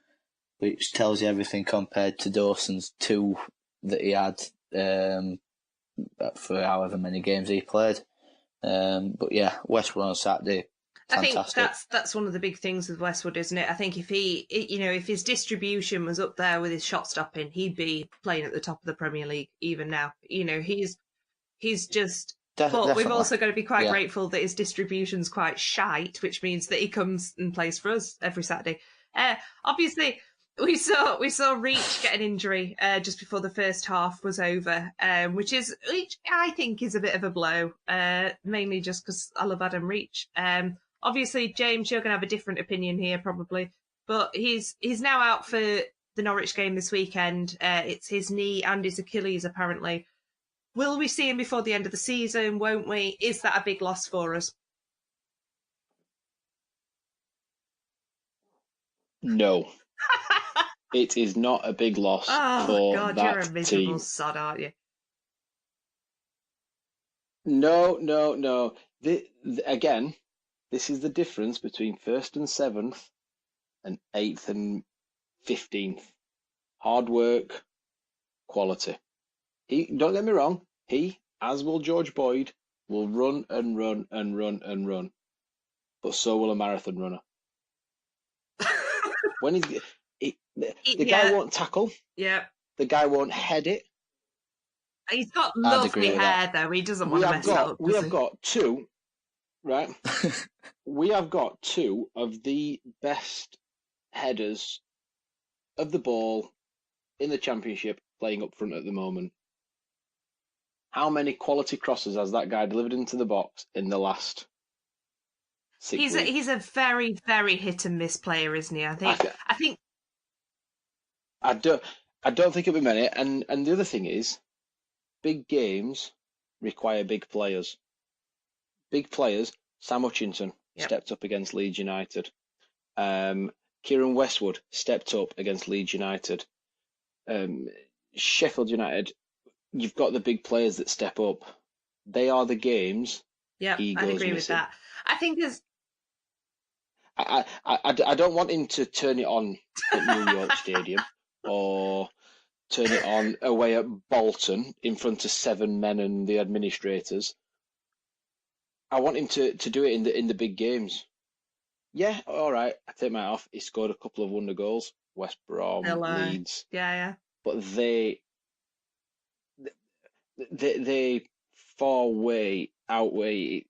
which tells you everything compared to Dawson's 2 that he had for however many games he played. But yeah, Westwood on Saturday. Fantastic. I think that's one of the big things with Westwood, isn't it? I think if if his distribution was up there with his shot stopping, he'd be playing at the top of the Premier League even now. He's just. But we've also got to be quite grateful that his distribution's quite shite, which means that he comes and plays for us every Saturday. Obviously, we saw Reach get an injury just before the first half was over, which I think is a bit of a blow, mainly just because I love Adam Reach. Obviously, James, you're going to have a different opinion here probably, but he's now out for the Norwich game this weekend. It's his knee and his Achilles apparently. Will we see him before the end of the season? Won't we? Is that a big loss for us? No. It is not a big loss for God, that you're a miserable team. sod, aren't you? No. Again, this is the difference between 1st and 7th and 8th and 15th. Hard work, quality. Don't get me wrong, he, as will George Boyd, will run and run and run and run. But so will a marathon runner. When the guy won't tackle. Yeah. The guy won't head it. He's got lovely hair, though. He doesn't want to mess it up. We have got 2, right? We have got 2 of the best headers of the ball in the Championship playing up front at the moment. How many quality crosses has that guy delivered into the box in the last 6 weeks? He's a very, very hit and miss player, isn't he? I think. I don't think it'll be many. And the other thing is, big games require big players. Big players. Sam Hutchinson stepped up against Leeds United. Kieran Westwood stepped up against Leeds United. Sheffield United. You've got the big players that step up. They are the games. Yeah, I agree with that. I think there's. I don't want him to turn it on at New York Stadium or turn it on away at Bolton in front of 7 men and the administrators. I want him to do it in the big games. Yeah, all right. I take my off. He scored a couple of wonder goals. West Brom, Leeds. Yeah. But they far way outweigh.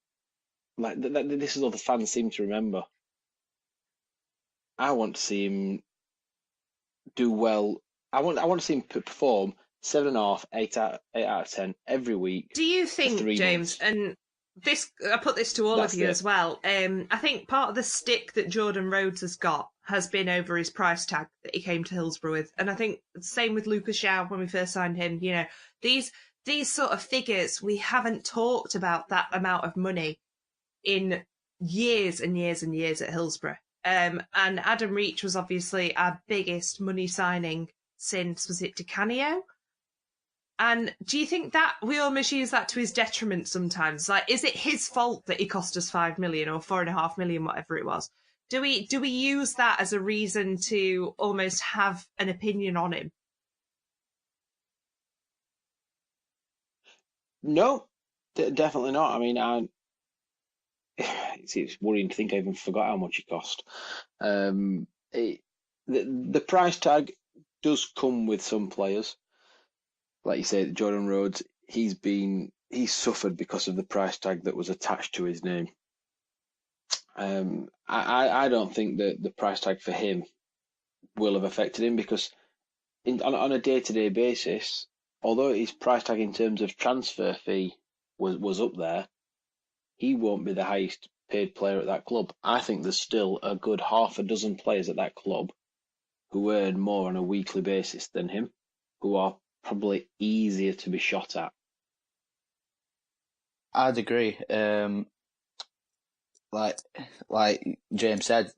Like this is all the fans seem to remember. I want to see him do well. I want to see him perform 7.5, 8 out of 10 every week. Do you think, James? Months. And this, I put this to all of you as well. I think part of the stick that Jordan Rhodes has got has been over his price tag that he came to Hillsborough with, and I think the same with Lucas Shaw when we first signed him. These sort of figures, we haven't talked about that amount of money in years and years and years at Hillsborough. And Adam Reach was obviously our biggest money signing since, was it Di Canio? And do you think that we almost use that to his detriment sometimes? Like, is it his fault that he cost us 5 million or 4.5 million, whatever it was? Do we use that as a reason to almost have an opinion on him? No, definitely not. I mean, it's worrying to think I even forgot how much it cost. The price tag does come with some players. Like you say, Jordan Rhodes, he's suffered because of the price tag that was attached to his name. I don't think that the price tag for him will have affected him because on a day-to-day basis, although his price tag in terms of transfer fee was up there, he won't be the highest paid player at that club. I think there's still a good half a dozen players at that club who earn more on a weekly basis than him, who are probably easier to be shot at. I'd agree. Like James said,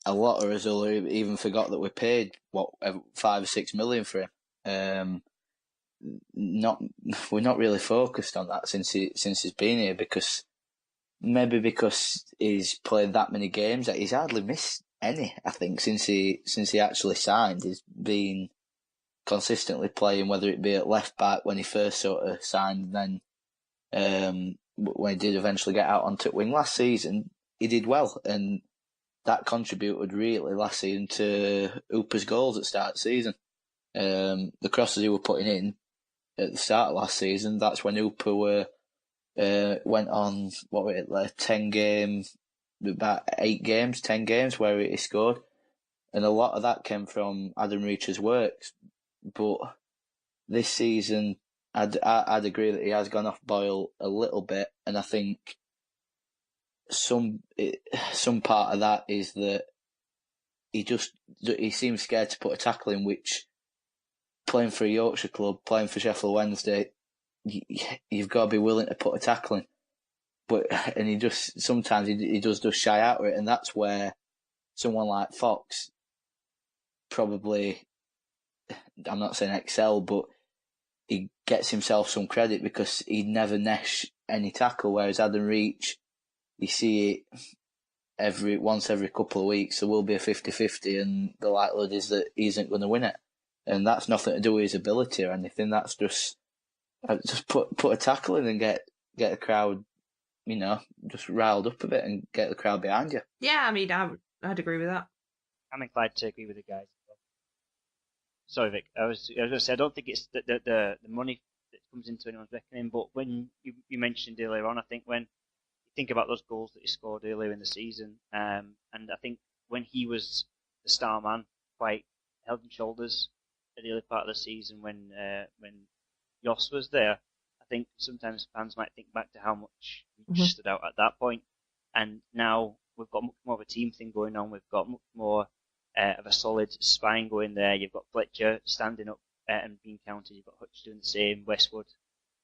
a lot of us will even forgot that we paid 5 or 6 million for him. We're not really focused on that since he's been here because he's played that many games that he's hardly missed any. I think since he actually signed, he's been consistently playing, whether it be at left back when he first sort of signed, and then when he did eventually get out onto wing last season, he did well, and that contributed really last season to Hooper's goals at the start of the season. The crosses he were putting in at the start of last season, that's when Hooper went on, what were it, like 10 games where he scored. And a lot of that came from Adam Reach's works. But this season, I'd agree that he has gone off boil a little bit, and I think some part of that is that he seems scared to put a tackle in, which, playing for a Yorkshire club, playing for Sheffield Wednesday, you've got to be willing to put a tackle in. And he just sometimes he does just shy out of it, and that's where someone like Fox probably, I'm not saying excel, but he gets himself some credit because he'd never nesh any tackle, whereas Adam Reach, you see it once every couple of weeks, there will be a 50-50, and the likelihood is that he isn't going to win it. And that's nothing to do with his ability or anything. That's just put a tackle in and get the crowd, just riled up a bit and get the crowd behind you. Yeah, I mean, I'd agree with that. I'm inclined to agree with the guys. Sorry, Vic. I was going to say, I don't think it's the money that comes into anyone's reckoning, but when you mentioned earlier on, I think when you think about those goals that he scored earlier in the season, and I think when he was the star man, quite head and shoulders at the early part of the season when Jos was there, I think sometimes fans might think back to how much he stood out at that point, and now we've got much more of a team thing going on. We've got much more of a solid spine going there. You've got Fletcher standing up and being counted. You've got Hutch doing the same, Westwood,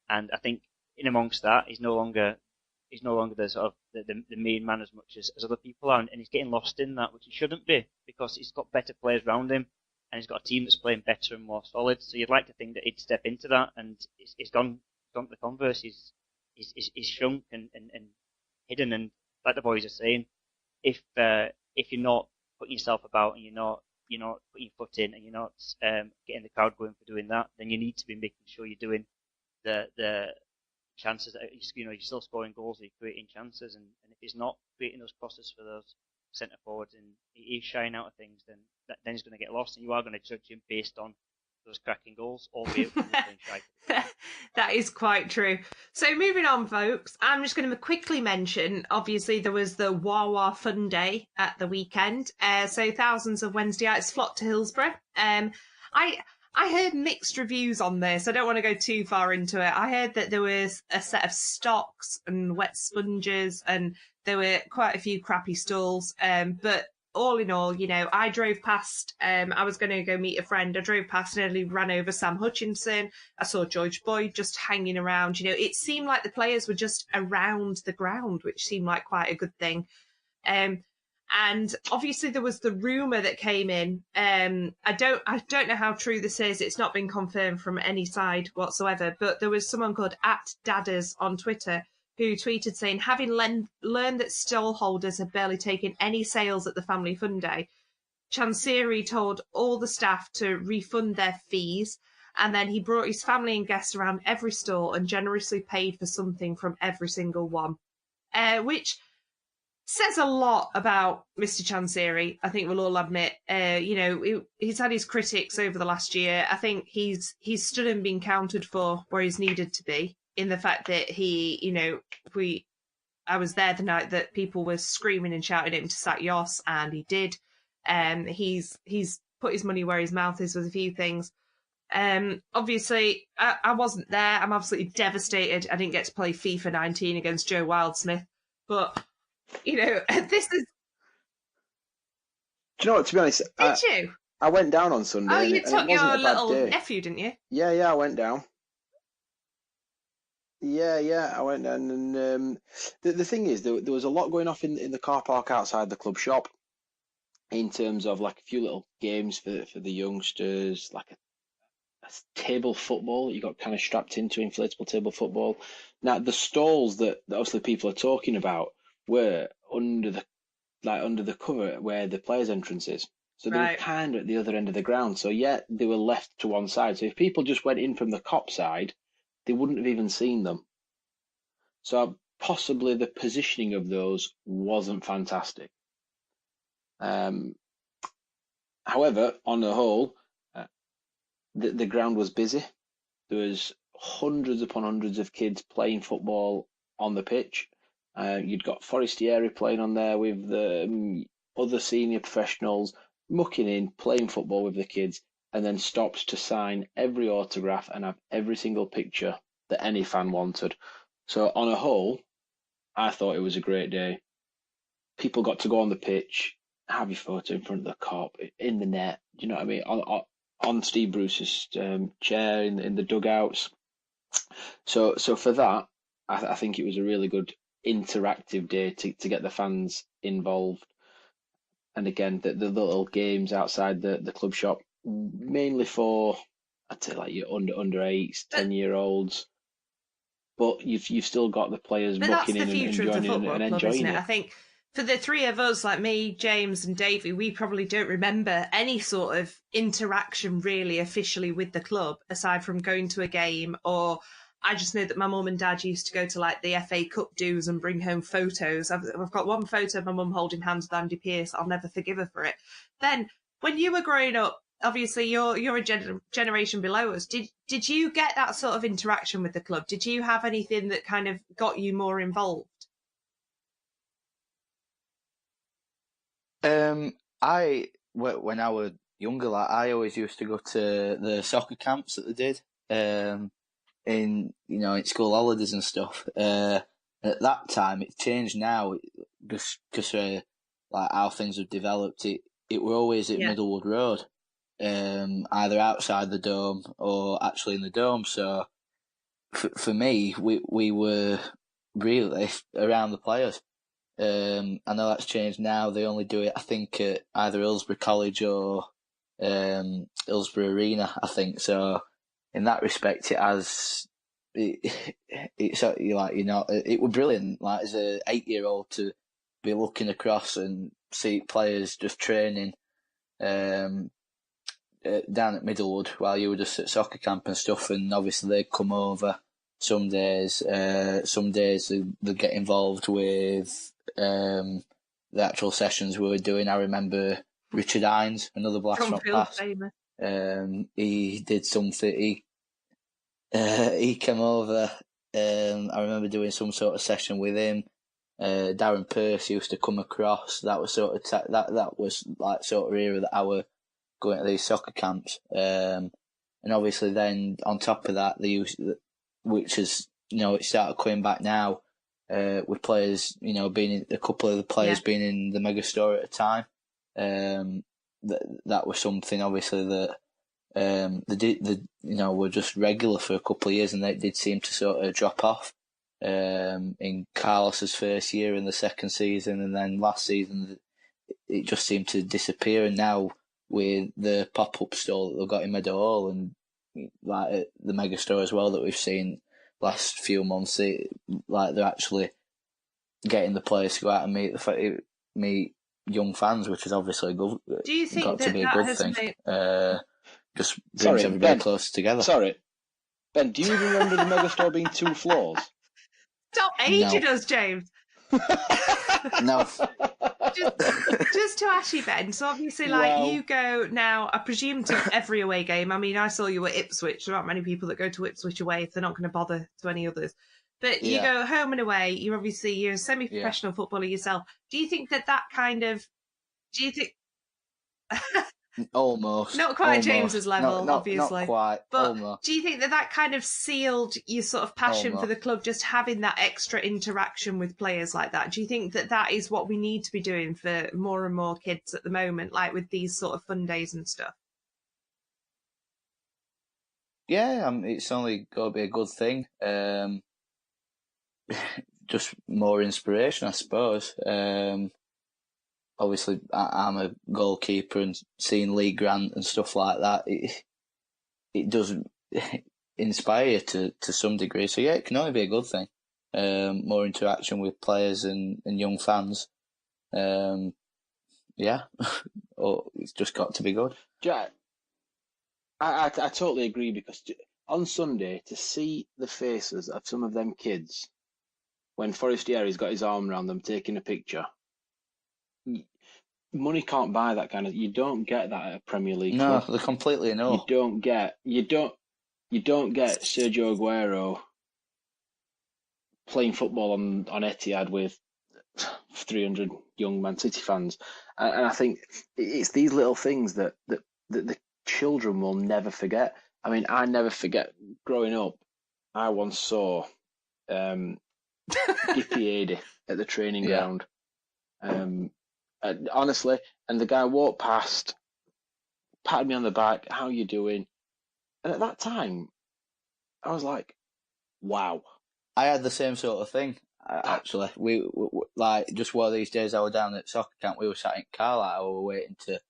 and I think in amongst that, he's no longer the sort of the main man as much as other people are, and he's getting lost in that, which he shouldn't be, because he's got better players around him, and he's got a team that's playing better and more solid. So you'd like to think that he'd step into that, and he's gone the converse. He's shrunk and hidden, and like the boys are saying, if you're not putting yourself about and you're not putting your foot in and you're not getting the crowd going for doing that, then you need to be making sure you're doing the chances that you're still scoring goals, you're creating chances, and if he's not creating those crosses for those centre forwards and he is shying out of things, then he's going to get lost, and you are going to judge him based on those cracking goals, albeit when he's playing shy. That is quite true. So moving on, folks, I'm just going to quickly mention, obviously there was the Wawa Fun Day at the weekend, so thousands of Wednesdayites flocked to Hillsborough. I heard mixed reviews on this. I don't want to go too far into it. I heard that there was a set of stocks and wet sponges, and there were quite a few crappy stalls. But all in all, I drove past, I was going to go meet a friend. I drove past and nearly ran over Sam Hutchinson. I saw George Boyd just hanging around. It seemed like the players were just around the ground, which seemed like quite a good thing. And obviously there was the rumour that came in. I don't know how true this is. It's not been confirmed from any side whatsoever. But there was someone called @Dadders on Twitter who tweeted saying, having learned that stall holders had barely taken any sales at the Family Fun Day, Chansiri told all the staff to refund their fees, and then he brought his family and guests around every stall and generously paid for something from every single one, which says a lot about Mr. Chansiri, I think we'll all admit. He's had his critics over the last year. I think he's stood and been counted for where he's needed to be, in the fact that I was there the night that people were screaming and shouting at him to sack Jos, and he did. He's put his money where his mouth is with a few things. Obviously, I wasn't there. I'm absolutely devastated I didn't get to play FIFA 19 against Joe Wildsmith. But, this is... Do you know what, to be honest... Did you? I went down on Sunday. Oh, you took your little day. nephew, didn't you? Yeah, I went down. Yeah, I went down, and the thing is, there was a lot going off in the car park outside the club shop, in terms of like a few little games for the youngsters, like a table football that you got kind of strapped into, inflatable table football. Now, the stalls that obviously people are talking about were under the like under the cover where the players' entrance is. So they were kind of at the other end of the ground. So they were left to one side. So if people just went in from the Kop side, they wouldn't have even seen them. So possibly the positioning of those wasn't fantastic. However, on the whole, the ground was busy. There was hundreds upon hundreds of kids playing football on the pitch. You'd got Forestieri playing on there with the other senior professionals, mucking in, playing football with the kids, and then stopped to sign every autograph and have every single picture that any fan wanted. So on a whole, I thought it was a great day. People got to go on the pitch, have your photo in front of the Kop, in the net, you know what I mean, on Steve Bruce's chair in the dugouts. So for that, I think it was a really good interactive day to get the fans involved. And again, the little games outside the club shop, mainly for, I'd say, like your under 8s, 10-year-olds. But you've still got the players mucking in and enjoying it. I think for the three of us, like me, James and Davey, we probably don't remember any sort of interaction really officially with the club, aside from going to a game. Or I just know that my mum and dad used to go to like the FA Cup dues and bring home photos. I've got one photo of my mum holding hands with Andy Pearce. I'll never forgive her for it. Then when you were growing up, obviously you're a generation below us. Did you get that sort of interaction with the club? Did you have anything that kind of got you more involved? When I was younger, like I always used to go to the soccer camps that they did, in school holidays and stuff. At that time, it's changed now, just because like how things have developed. It were always at Middlewood Road, either outside the dome or actually in the dome. So for me, we were really around the players. I know that's changed now. They only do it, I think, at either Hillsborough College or Hillsborough Arena, I think. So in that respect, it was brilliant. Like as a 8-year-old to be looking across and see players just training down at Middlewood while you were just at soccer camp and stuff. And obviously they'd come over some days. Some days they'd get involved with the actual sessions we were doing. I remember Richard Hines, another blast from past. He did something. He came over. I remember doing some sort of session with him. Darren Pearce used to come across. That was sort of that was like sort of era that I were going to these soccer camps. And obviously then on top of that, they used, which is it started coming back now. With players, being a couple of the players being in the megastore at a time, that was something obviously that were just regular for a couple of years, and they did seem to sort of drop off. In Carlos's first year in the second season, and then last season, it just seemed to disappear. And now with the pop-up store that they've got in Meadow Hall and like at the megastore as well that we've seen last few months, like they're actually getting the players to go out and meet young fans, which is obviously good. Do you think to be a good thing? Just brings everybody Ben, closer together. Sorry, Ben, do you remember the megastore being 2 floors? Stop aging us, James. No. Just to ask you, Ben, so obviously, you go now, I presume, to every away game. I mean, I saw you at Ipswich. There aren't many people that go to Ipswich away if they're not going to bother to any others. But you go home and away. You're a semi-professional footballer yourself. Do you think that kind of... Do you think... Almost. Not quite almost. James's level, obviously. Not quite. But almost. do you think that kind of sealed your sort of passion for the club, just having that extra interaction with players like that? Do you think that is what we need to be doing for more and more kids at the moment, like with these sort of fun days and stuff? Yeah, it's only got to be a good thing. Just more inspiration, I suppose. Obviously, I'm a goalkeeper, and seeing Lee Grant and stuff like that, it does inspire you to some degree. So yeah, it can only be a good thing. More interaction with players and young fans. Yeah, it's just got to be good. Yeah, I totally agree, because on Sunday, to see the faces of some of them kids when Forestieri's got his arm around them taking a picture, money can't buy that kind of. You don't get that at a Premier League club. No, they're completely no. You don't get Sergio Aguero playing football on Etihad with 300 young Man City fans, and I think it's these little things that the children will never forget. I mean, I never forget growing up. I once saw Gippy Adey at the training ground. Honestly, and the guy walked past, patted me on the back. How you doing? And at that time, I was like, wow. I had the same sort of thing. Actually, we like just one of these days I was down at soccer camp. We were sat in Carlisle. We were waiting to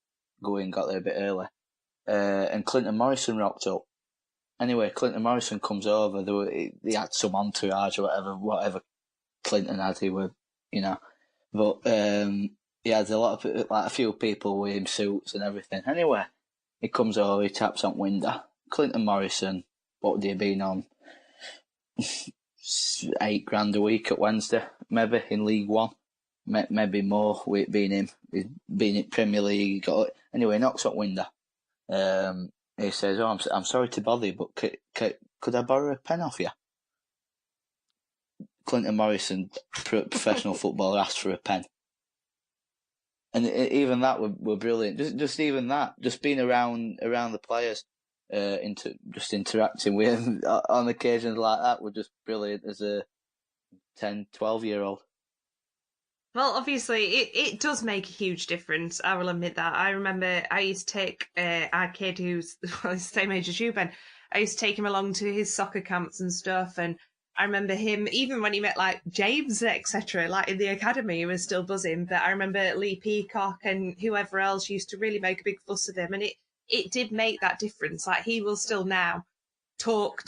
go in, got there a bit early, and Clinton Morrison rocked up. Anyway, Clinton Morrison comes over. They had some entourage or whatever Clinton had. He were, but he had a few people with him, suits and everything. Anyway, he comes over. He taps on window. Clinton Morrison, what would he have been on? $8,000 a week at Wednesday, maybe in League One, maybe more with it being him. He's been in Premier League. Anyway, knocks on window. He says, "Oh, I'm sorry to bother you, but could I borrow a pen off you?" Clinton Morrison, professional footballer, asked for a pen, and even that were brilliant. Just even that, just being around the players. Just interacting with him on occasions like that were just brilliant as a 10, 12-year-old. Well, obviously, it does make a huge difference. I will admit that. I remember I used to take our kid who's the same age as you, Ben. I used to take him along to his soccer camps and stuff, and I remember him, even when he met like James, etc., like in the academy, he was still buzzing. But I remember Lee Peacock and whoever else used to really make a big fuss of him, and it did make that difference. Like, he will still now talk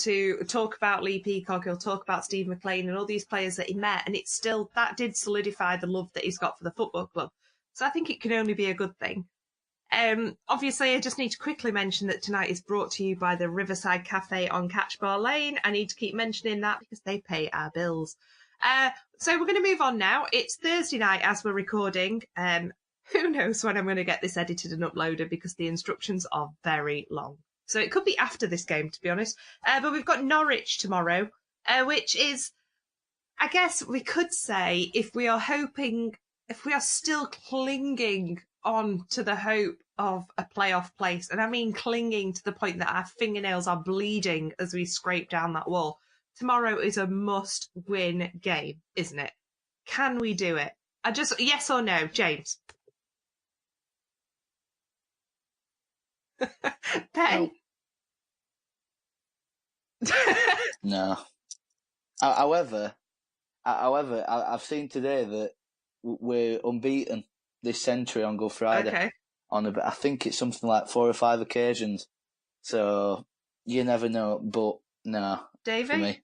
about Lee Peacock, he'll talk about Steve McLean and all these players that he met, and it's still, that did solidify the love that he's got for the football club. So I think it can only be a good thing. Obviously, I just need to quickly mention that tonight is brought to you by the Riverside Cafe on Catchbar Lane. I need to keep mentioning that because they pay our bills. So we're going to move on now. It's Thursday night as we're recording. Who knows when I'm going to get this edited and uploaded, because the instructions are very long. So it could be after this game, to be honest. But we've got Norwich tomorrow, which is, I guess we could say, if we are still clinging on to the hope of a playoff place, and I mean clinging to the point that our fingernails are bleeding as we scrape down that wall, tomorrow is a must-win game, isn't it? Can we do it? Yes or no, James? Ben? No. However, I've seen today that we're unbeaten this century on Good Friday. Okay. I think it's something like 4 or 5 occasions. So you never know, but no. Davey? For me.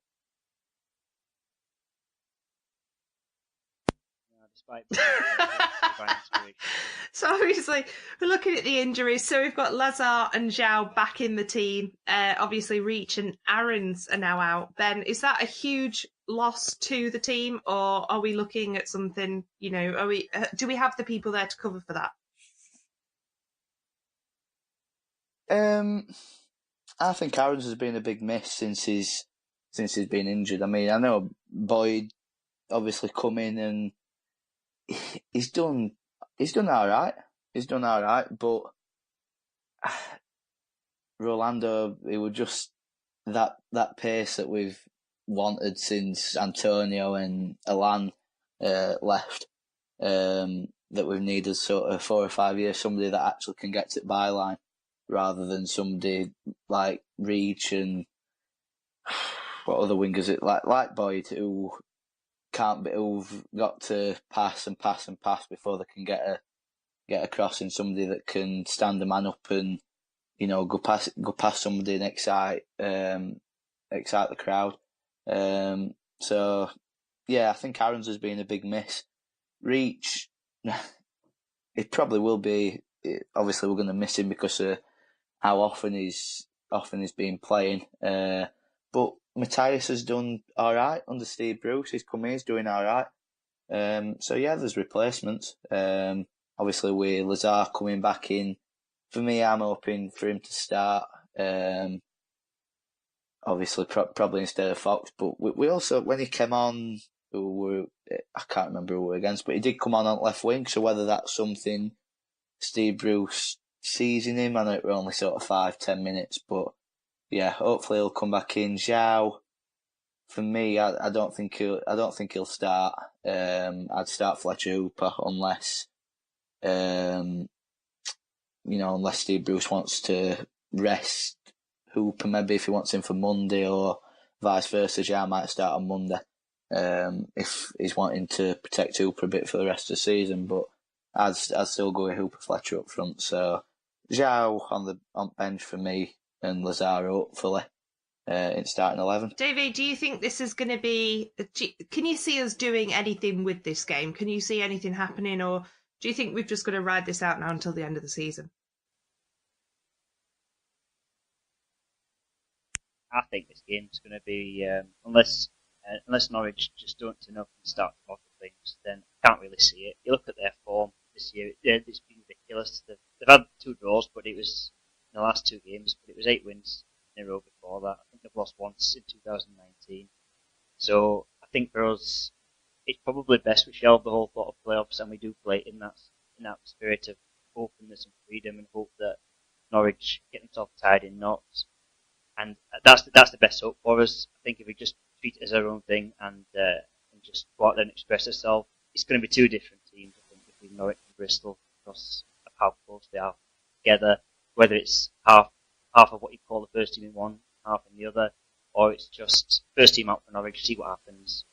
So obviously we're looking at the injuries. So we've got Lazar and Zhao back in the team. Obviously Reach and Aarons are now out. Ben, is that a huge loss to the team, or are we looking at something, do we have the people there to cover for that? I think Aarons has been a big miss since he's been injured. I mean, I know Boyd obviously come in and he's done all right. He's done all right, but Rolando, it was just that pace that we've wanted since Antonio and Alan left. That we've needed sort of 4 or 5 years, somebody that actually can get to the byline, rather than somebody like Reach and what other wingers it like Boyd, who've got to pass and pass and pass before they can get across, in somebody that can stand a man up and go past somebody and excite the crowd. So yeah, I think Aarons has been a big miss. Reach, it probably will be. Obviously, we're going to miss him because of how often he's been playing. But Matias has done all right under Steve Bruce. He's come in, he's doing all right. So yeah, there's replacements. Obviously, with Lazar coming back in, for me, I'm hoping for him to start. Obviously, probably instead of Fox. But we also, when he came on, I can't remember who we were against, but he did come on left wing. So whether that's something Steve Bruce sees in him, I know it were only sort of 5-10 minutes, but yeah, hopefully he'll come back in. Zhao, for me, I don't think he'll start. I'd start Fletcher Hooper unless unless Steve Bruce wants to rest Hooper, maybe if he wants him for Monday, or vice versa. Zhao might start on Monday if he's wanting to protect Hooper a bit for the rest of the season. But I'd still go with Hooper Fletcher up front. So Zhao on bench for me, and Lazar hopefully in starting 11. David, do you think this is going to be? Can you see us doing anything with this game? Can you see anything happening, or do you think we've just got to ride this out now until the end of the season? I think this game's going to be unless Norwich just don't turn up and start to bottle things, then I can't really see it. You look at their form this year; it's been ridiculous. They've had 2 draws, but it was in the last 2 games. But it was 8 wins in a row before that. I think they've lost once in 2019. So I think for us, it's probably best we shelve the whole thought of playoffs, and we do play in that spirit of openness and freedom, and hope that Norwich get themselves tied in knots. And that's the best hope for us. I think if we just treat it as our own thing and just go out there and express ourselves, it's going to be 2 different teams, I think, between Norwich and Bristol, because of how close they are together. Whether it's half of what you call the first team in one, half in the other, or it's just first team out for Norwich, see what happens,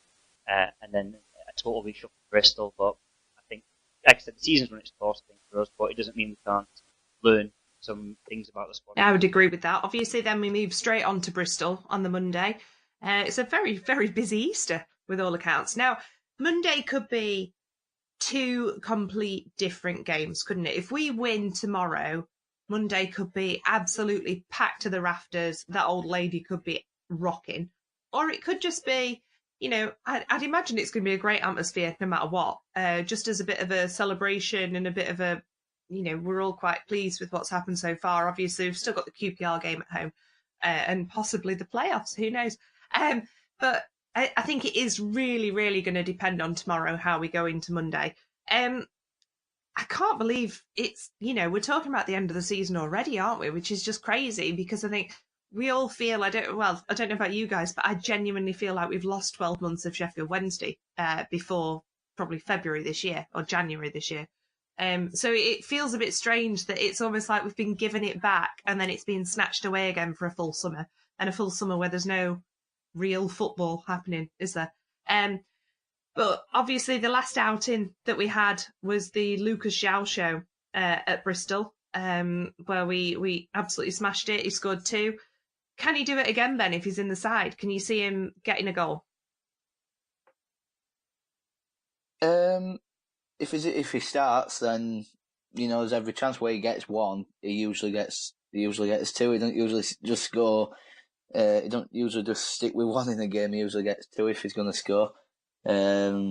and then a total reshuffle for Bristol. But I think, like I said, the season's run its course, I think, for us, but it doesn't mean we can't learn some things about the squad. Yeah, I would agree with that. Obviously, then we move straight on to Bristol on the Monday. It's a very, very busy Easter with all accounts. Now, Monday could be 2 complete different games, couldn't it? If we win tomorrow, Monday could be absolutely packed to the rafters. That old lady could be rocking. Or it could just be, I'd imagine it's going to be a great atmosphere no matter what. Just as a bit of a celebration and a bit of a, we're all quite pleased with what's happened so far. Obviously, we've still got the QPR game at home and possibly the playoffs. Who knows? But I think it is really, really going to depend on tomorrow how we go into Monday. I can't believe it's, we're talking about the end of the season already, aren't we? Which is just crazy, because I think we all feel, I don't know about you guys, but I genuinely feel like we've lost 12 months of Sheffield Wednesday before probably February this year or January this year. So it feels a bit strange that it's almost like we've been given it back and then it's been snatched away again for a full summer, and a full summer where there's no real football happening, is there? But obviously the last outing that we had was the Lucas Zhao show at Bristol, where we absolutely smashed it. He scored 2. Can he do it again, Ben, if he's in the side? Can you see him getting a goal? If he starts, then there's every chance where he gets 1, he usually gets 2. He don't usually just go. He don't usually just stick with 1 in the game. He usually gets 2 if he's going to score. But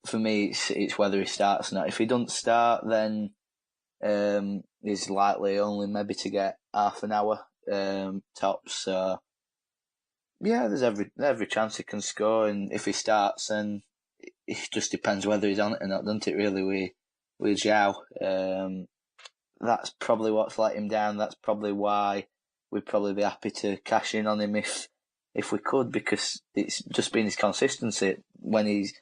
for me, it's whether he starts or not. If he doesn't start, then he's likely only maybe to get half an hour tops. So yeah, there's every chance he can score, and if he starts, then it just depends whether he's on it or not, doesn't it, really, with Zhao. That's probably what's let him down. That's probably why we'd probably be happy to cash in on him if we could, because it's just been his consistency. When he's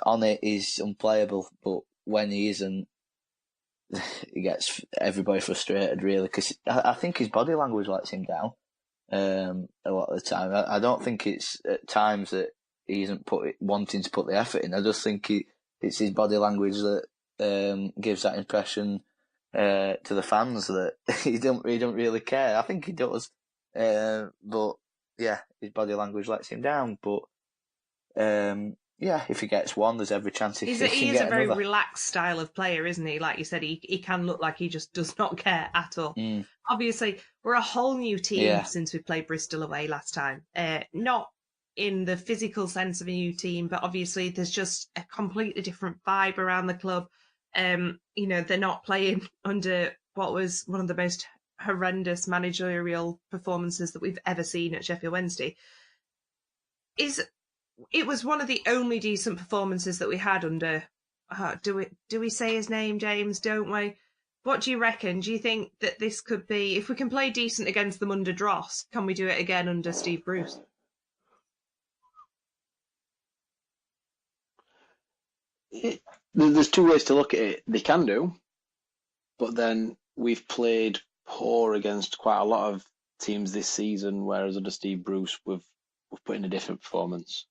on it, he's unplayable, but when he isn't, he gets everybody frustrated, really, because I think his body language lets him down a lot of the time. I don't think it's at times that he isn't wanting to put the effort in. I just think it's his body language that gives that impression to the fans that he don't really care. I think he does, but yeah, his body language lets him down. But Yeah, if he gets one, there's every chance he can He get is a very another. relaxed style of player, isn't he? Like you said, he can look like he just does not care at all. Obviously, we're a whole new team since we played Bristol away last time. Not in the physical sense of a new team, but obviously there's just a completely different vibe around the club. They're not playing under what was one of the most horrendous managerial performances that we've ever seen at Sheffield Wednesday. It was one of the only decent performances that we had under. Do we say his name, James? Don't we? What do you reckon? Do you think that this could be, if we can play decent against them under Dross, can we do it again under Steve Bruce? There's two ways to look at it. They can do, but then we've played poor against quite a lot of teams this season, whereas under Steve Bruce we've put in a different performance.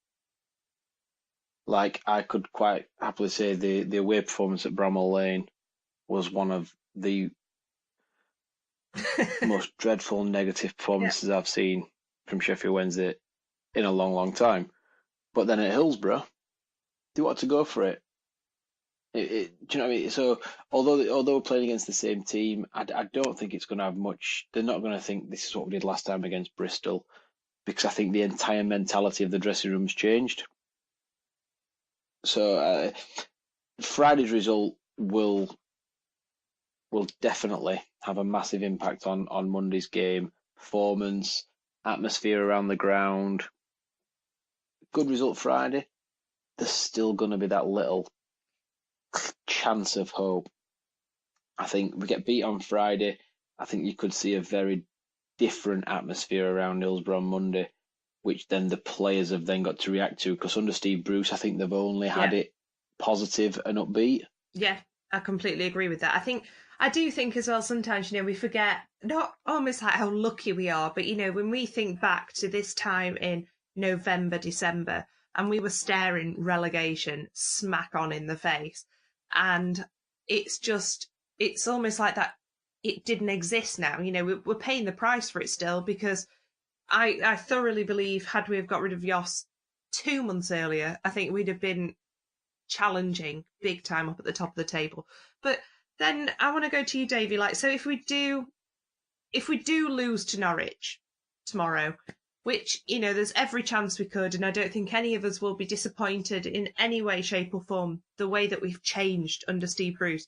Like, I could quite happily say the away performance at Bramall Lane was one of the most dreadful negative performances I've seen from Sheffield Wednesday in a long, long time. But then at Hillsborough, they wanted to go for it. Do you know what I mean? So although we're playing against the same team, I don't think it's going to have much. They're not going to think this is what we did last time against Bristol, because I think the entire mentality of the dressing room's changed. So Friday's result will definitely have a massive impact on Monday's game. Performance, atmosphere around the ground. Good result Friday. There's still going to be that little chance of hope. I think we get beat on Friday. I think you could see a very different atmosphere around Hillsborough on Monday, which then the players have then got to react to, because under Steve Bruce, I think they've only had it positive and upbeat. Yeah, I completely agree with that. I do think as well, sometimes, we forget, not almost like how lucky we are, but, when we think back to this time in November, December, and we were staring relegation smack on in the face, and it's almost like that it didn't exist now. We're paying the price for it still, because I thoroughly believe, had we have got rid of Jos 2 months earlier, I think we'd have been challenging big time up at the top of the table. But then I want to go to you, Davey. So if we do lose to Norwich tomorrow, which, there's every chance we could, and I don't think any of us will be disappointed in any way, shape or form, the way that we've changed under Steve Bruce.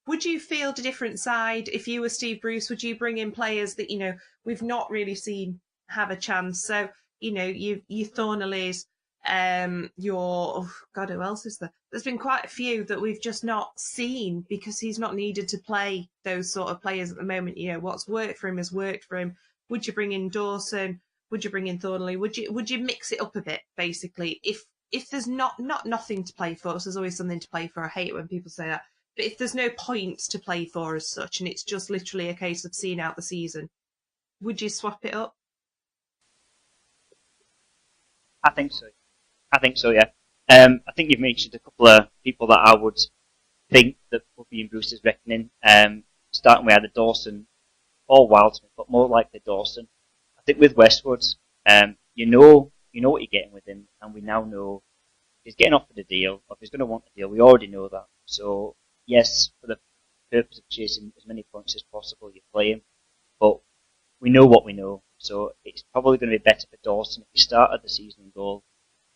Would you field a different side if you were Steve Bruce? Would you bring in players that, we've not really seen have a chance? So, you Thornleys, who else is there? There's been quite a few that we've just not seen, because he's not needed to play those sort of players at the moment. What's worked for him has worked for him. Would you bring in Dawson? Would you bring in Thornley? Would you mix it up a bit, basically? If there's not nothing to play for, so there's always something to play for. I hate it when people say that. But if there's no points to play for as such, and it's just literally a case of seeing out the season, would you swap it up? I think so, yeah. I think you've mentioned a couple of people that I would think that would be in Bruce's reckoning. Starting with either Dawson or Wildsmith, but more likely Dawson. I think with Westwood, you know what you're getting with him, and we now know if he's getting offered a deal, or if he's going to want a deal. We already know that. So yes, for the purpose of chasing as many points as possible, you play him, but we know what we know. So it's probably going to be better for Dawson if he started the season in goal.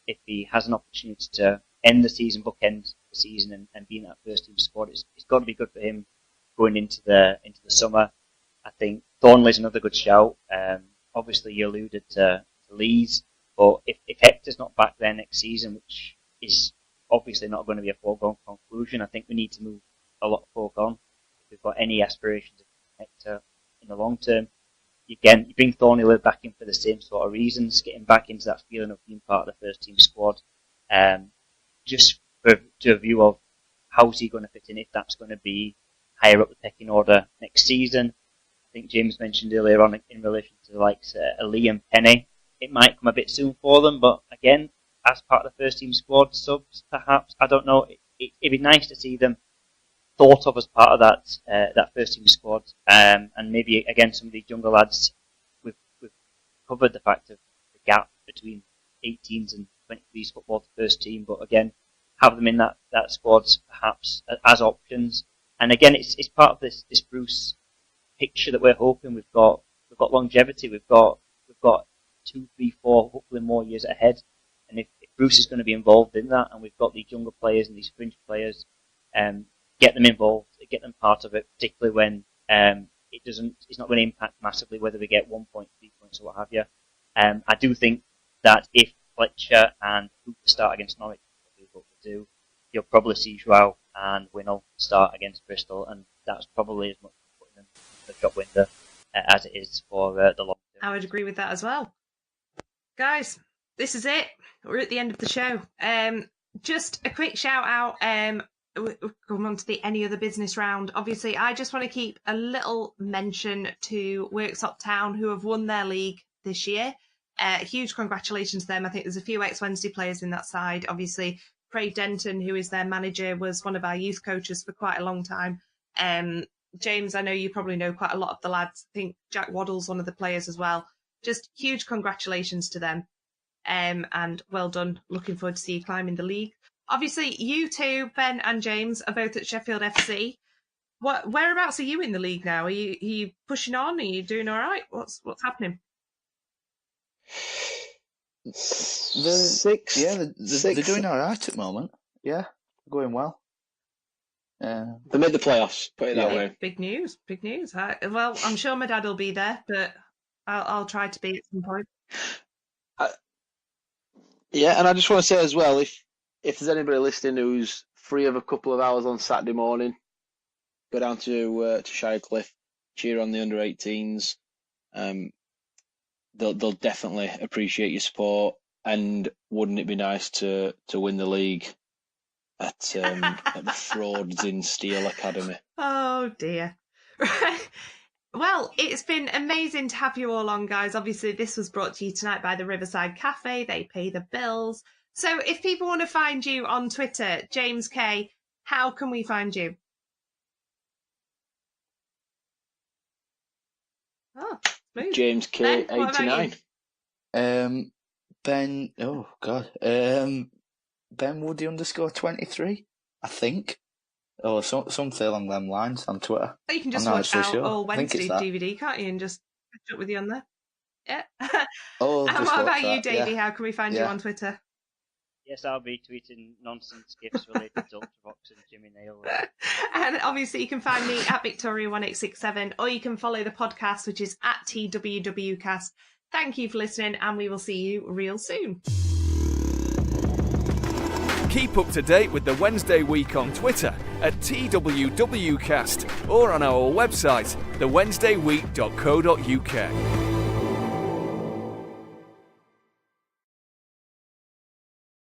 If he has an opportunity to end the season, bookend the season, and be in that first team squad, it's got to be good for him going into the summer. I think Thornley's another good shout. Obviously, you alluded to Leeds, but if Hector's not back there next season, which is obviously not going to be a foregone conclusion, I think we need to move a lot of folk on if we've got any aspirations of Hector in the long term. Again, you bring Thornley back in for the same sort of reasons, getting back into that feeling of being part of the first team squad. Just to a view of how's he going to fit in, if that's going to be higher up the pecking order next season. I think James mentioned earlier on in relation to the likes of Liam Penny, it might come a bit soon for them, but again, as part of the first team squad, subs perhaps, I don't know. It'd be nice to see them thought of as part of that first team squad, and maybe again some of these younger lads. We've covered the fact of the gap between 18s and under-23s football to first team, but again, have them in that squad perhaps as options. And again, it's part of this Bruce picture that we're hoping. We've got longevity. We've got 2, 3, 4, hopefully more years ahead. And if Bruce is going to be involved in that, and we've got these younger players and these fringe players, get them involved, get them part of it, particularly when it's not going to impact massively whether we get 1 point, 3 points, or what have you. I do think that if Fletcher and Cooper start against Norwich, what we do, you'll probably see Joao and Winnall start against Bristol, and that's probably as much putting them in the shop window as it is for the long term. I would agree with that as well. Guys, this is it. We're at the end of the show. Just a quick shout out. We'll come on to the any other business round. Obviously, I just want to keep a little mention to Worksop Town, who have won their league this year. Huge congratulations to them. I think there's a few ex-Wednesday players in that side. Obviously, Craig Denton, who is their manager, was one of our youth coaches for quite a long time. James, I know you probably know quite a lot of the lads. I think Jack Waddle's one of the players as well. Just huge congratulations to them. And well done. Looking forward to see you climbing the league. Obviously, you two, Ben and James, are both at Sheffield FC. Whereabouts are you in the league now? Are you pushing on? Are you doing all right? What's happening? Sixth. Yeah, they're doing all right at the moment. Yeah, going well. They made the playoffs, put it that way. Big news. Well, I'm sure my dad will be there, but I'll try to be at some point. Yeah, and I just want to say as well, if there's anybody listening who's free of a couple of hours on Saturday morning, go down to Shirecliffe, cheer on the under-18s. They'll definitely appreciate your support, and wouldn't it be nice to win the league at the Frauds in Steel Academy? Oh dear. Well, it's been amazing to have you all on, guys. Obviously, this was brought to you tonight by the Riverside Cafe. They pay the bills. So if people want to find you on Twitter, James K, how can we find you? Oh, smooth. James K, 89. Ben, oh God, Ben Woody _23, I think. Or something along them lines on Twitter. Or you can just watch All Wednesday DVD, can't you? And just catch up with you on there. Yeah. And what about you, Davey? Yeah. How can we find you on Twitter? Yes, I'll be tweeting nonsense gifs related to Ultravox and Jimmy Nail. And obviously you can find me at Victoria1867, or you can follow the podcast, which is at TWWcast. Thank you for listening, and we will see you real soon. Keep up to date with the Wednesday Week on Twitter at TWWcast or on our website, thewednesdayweek.co.uk.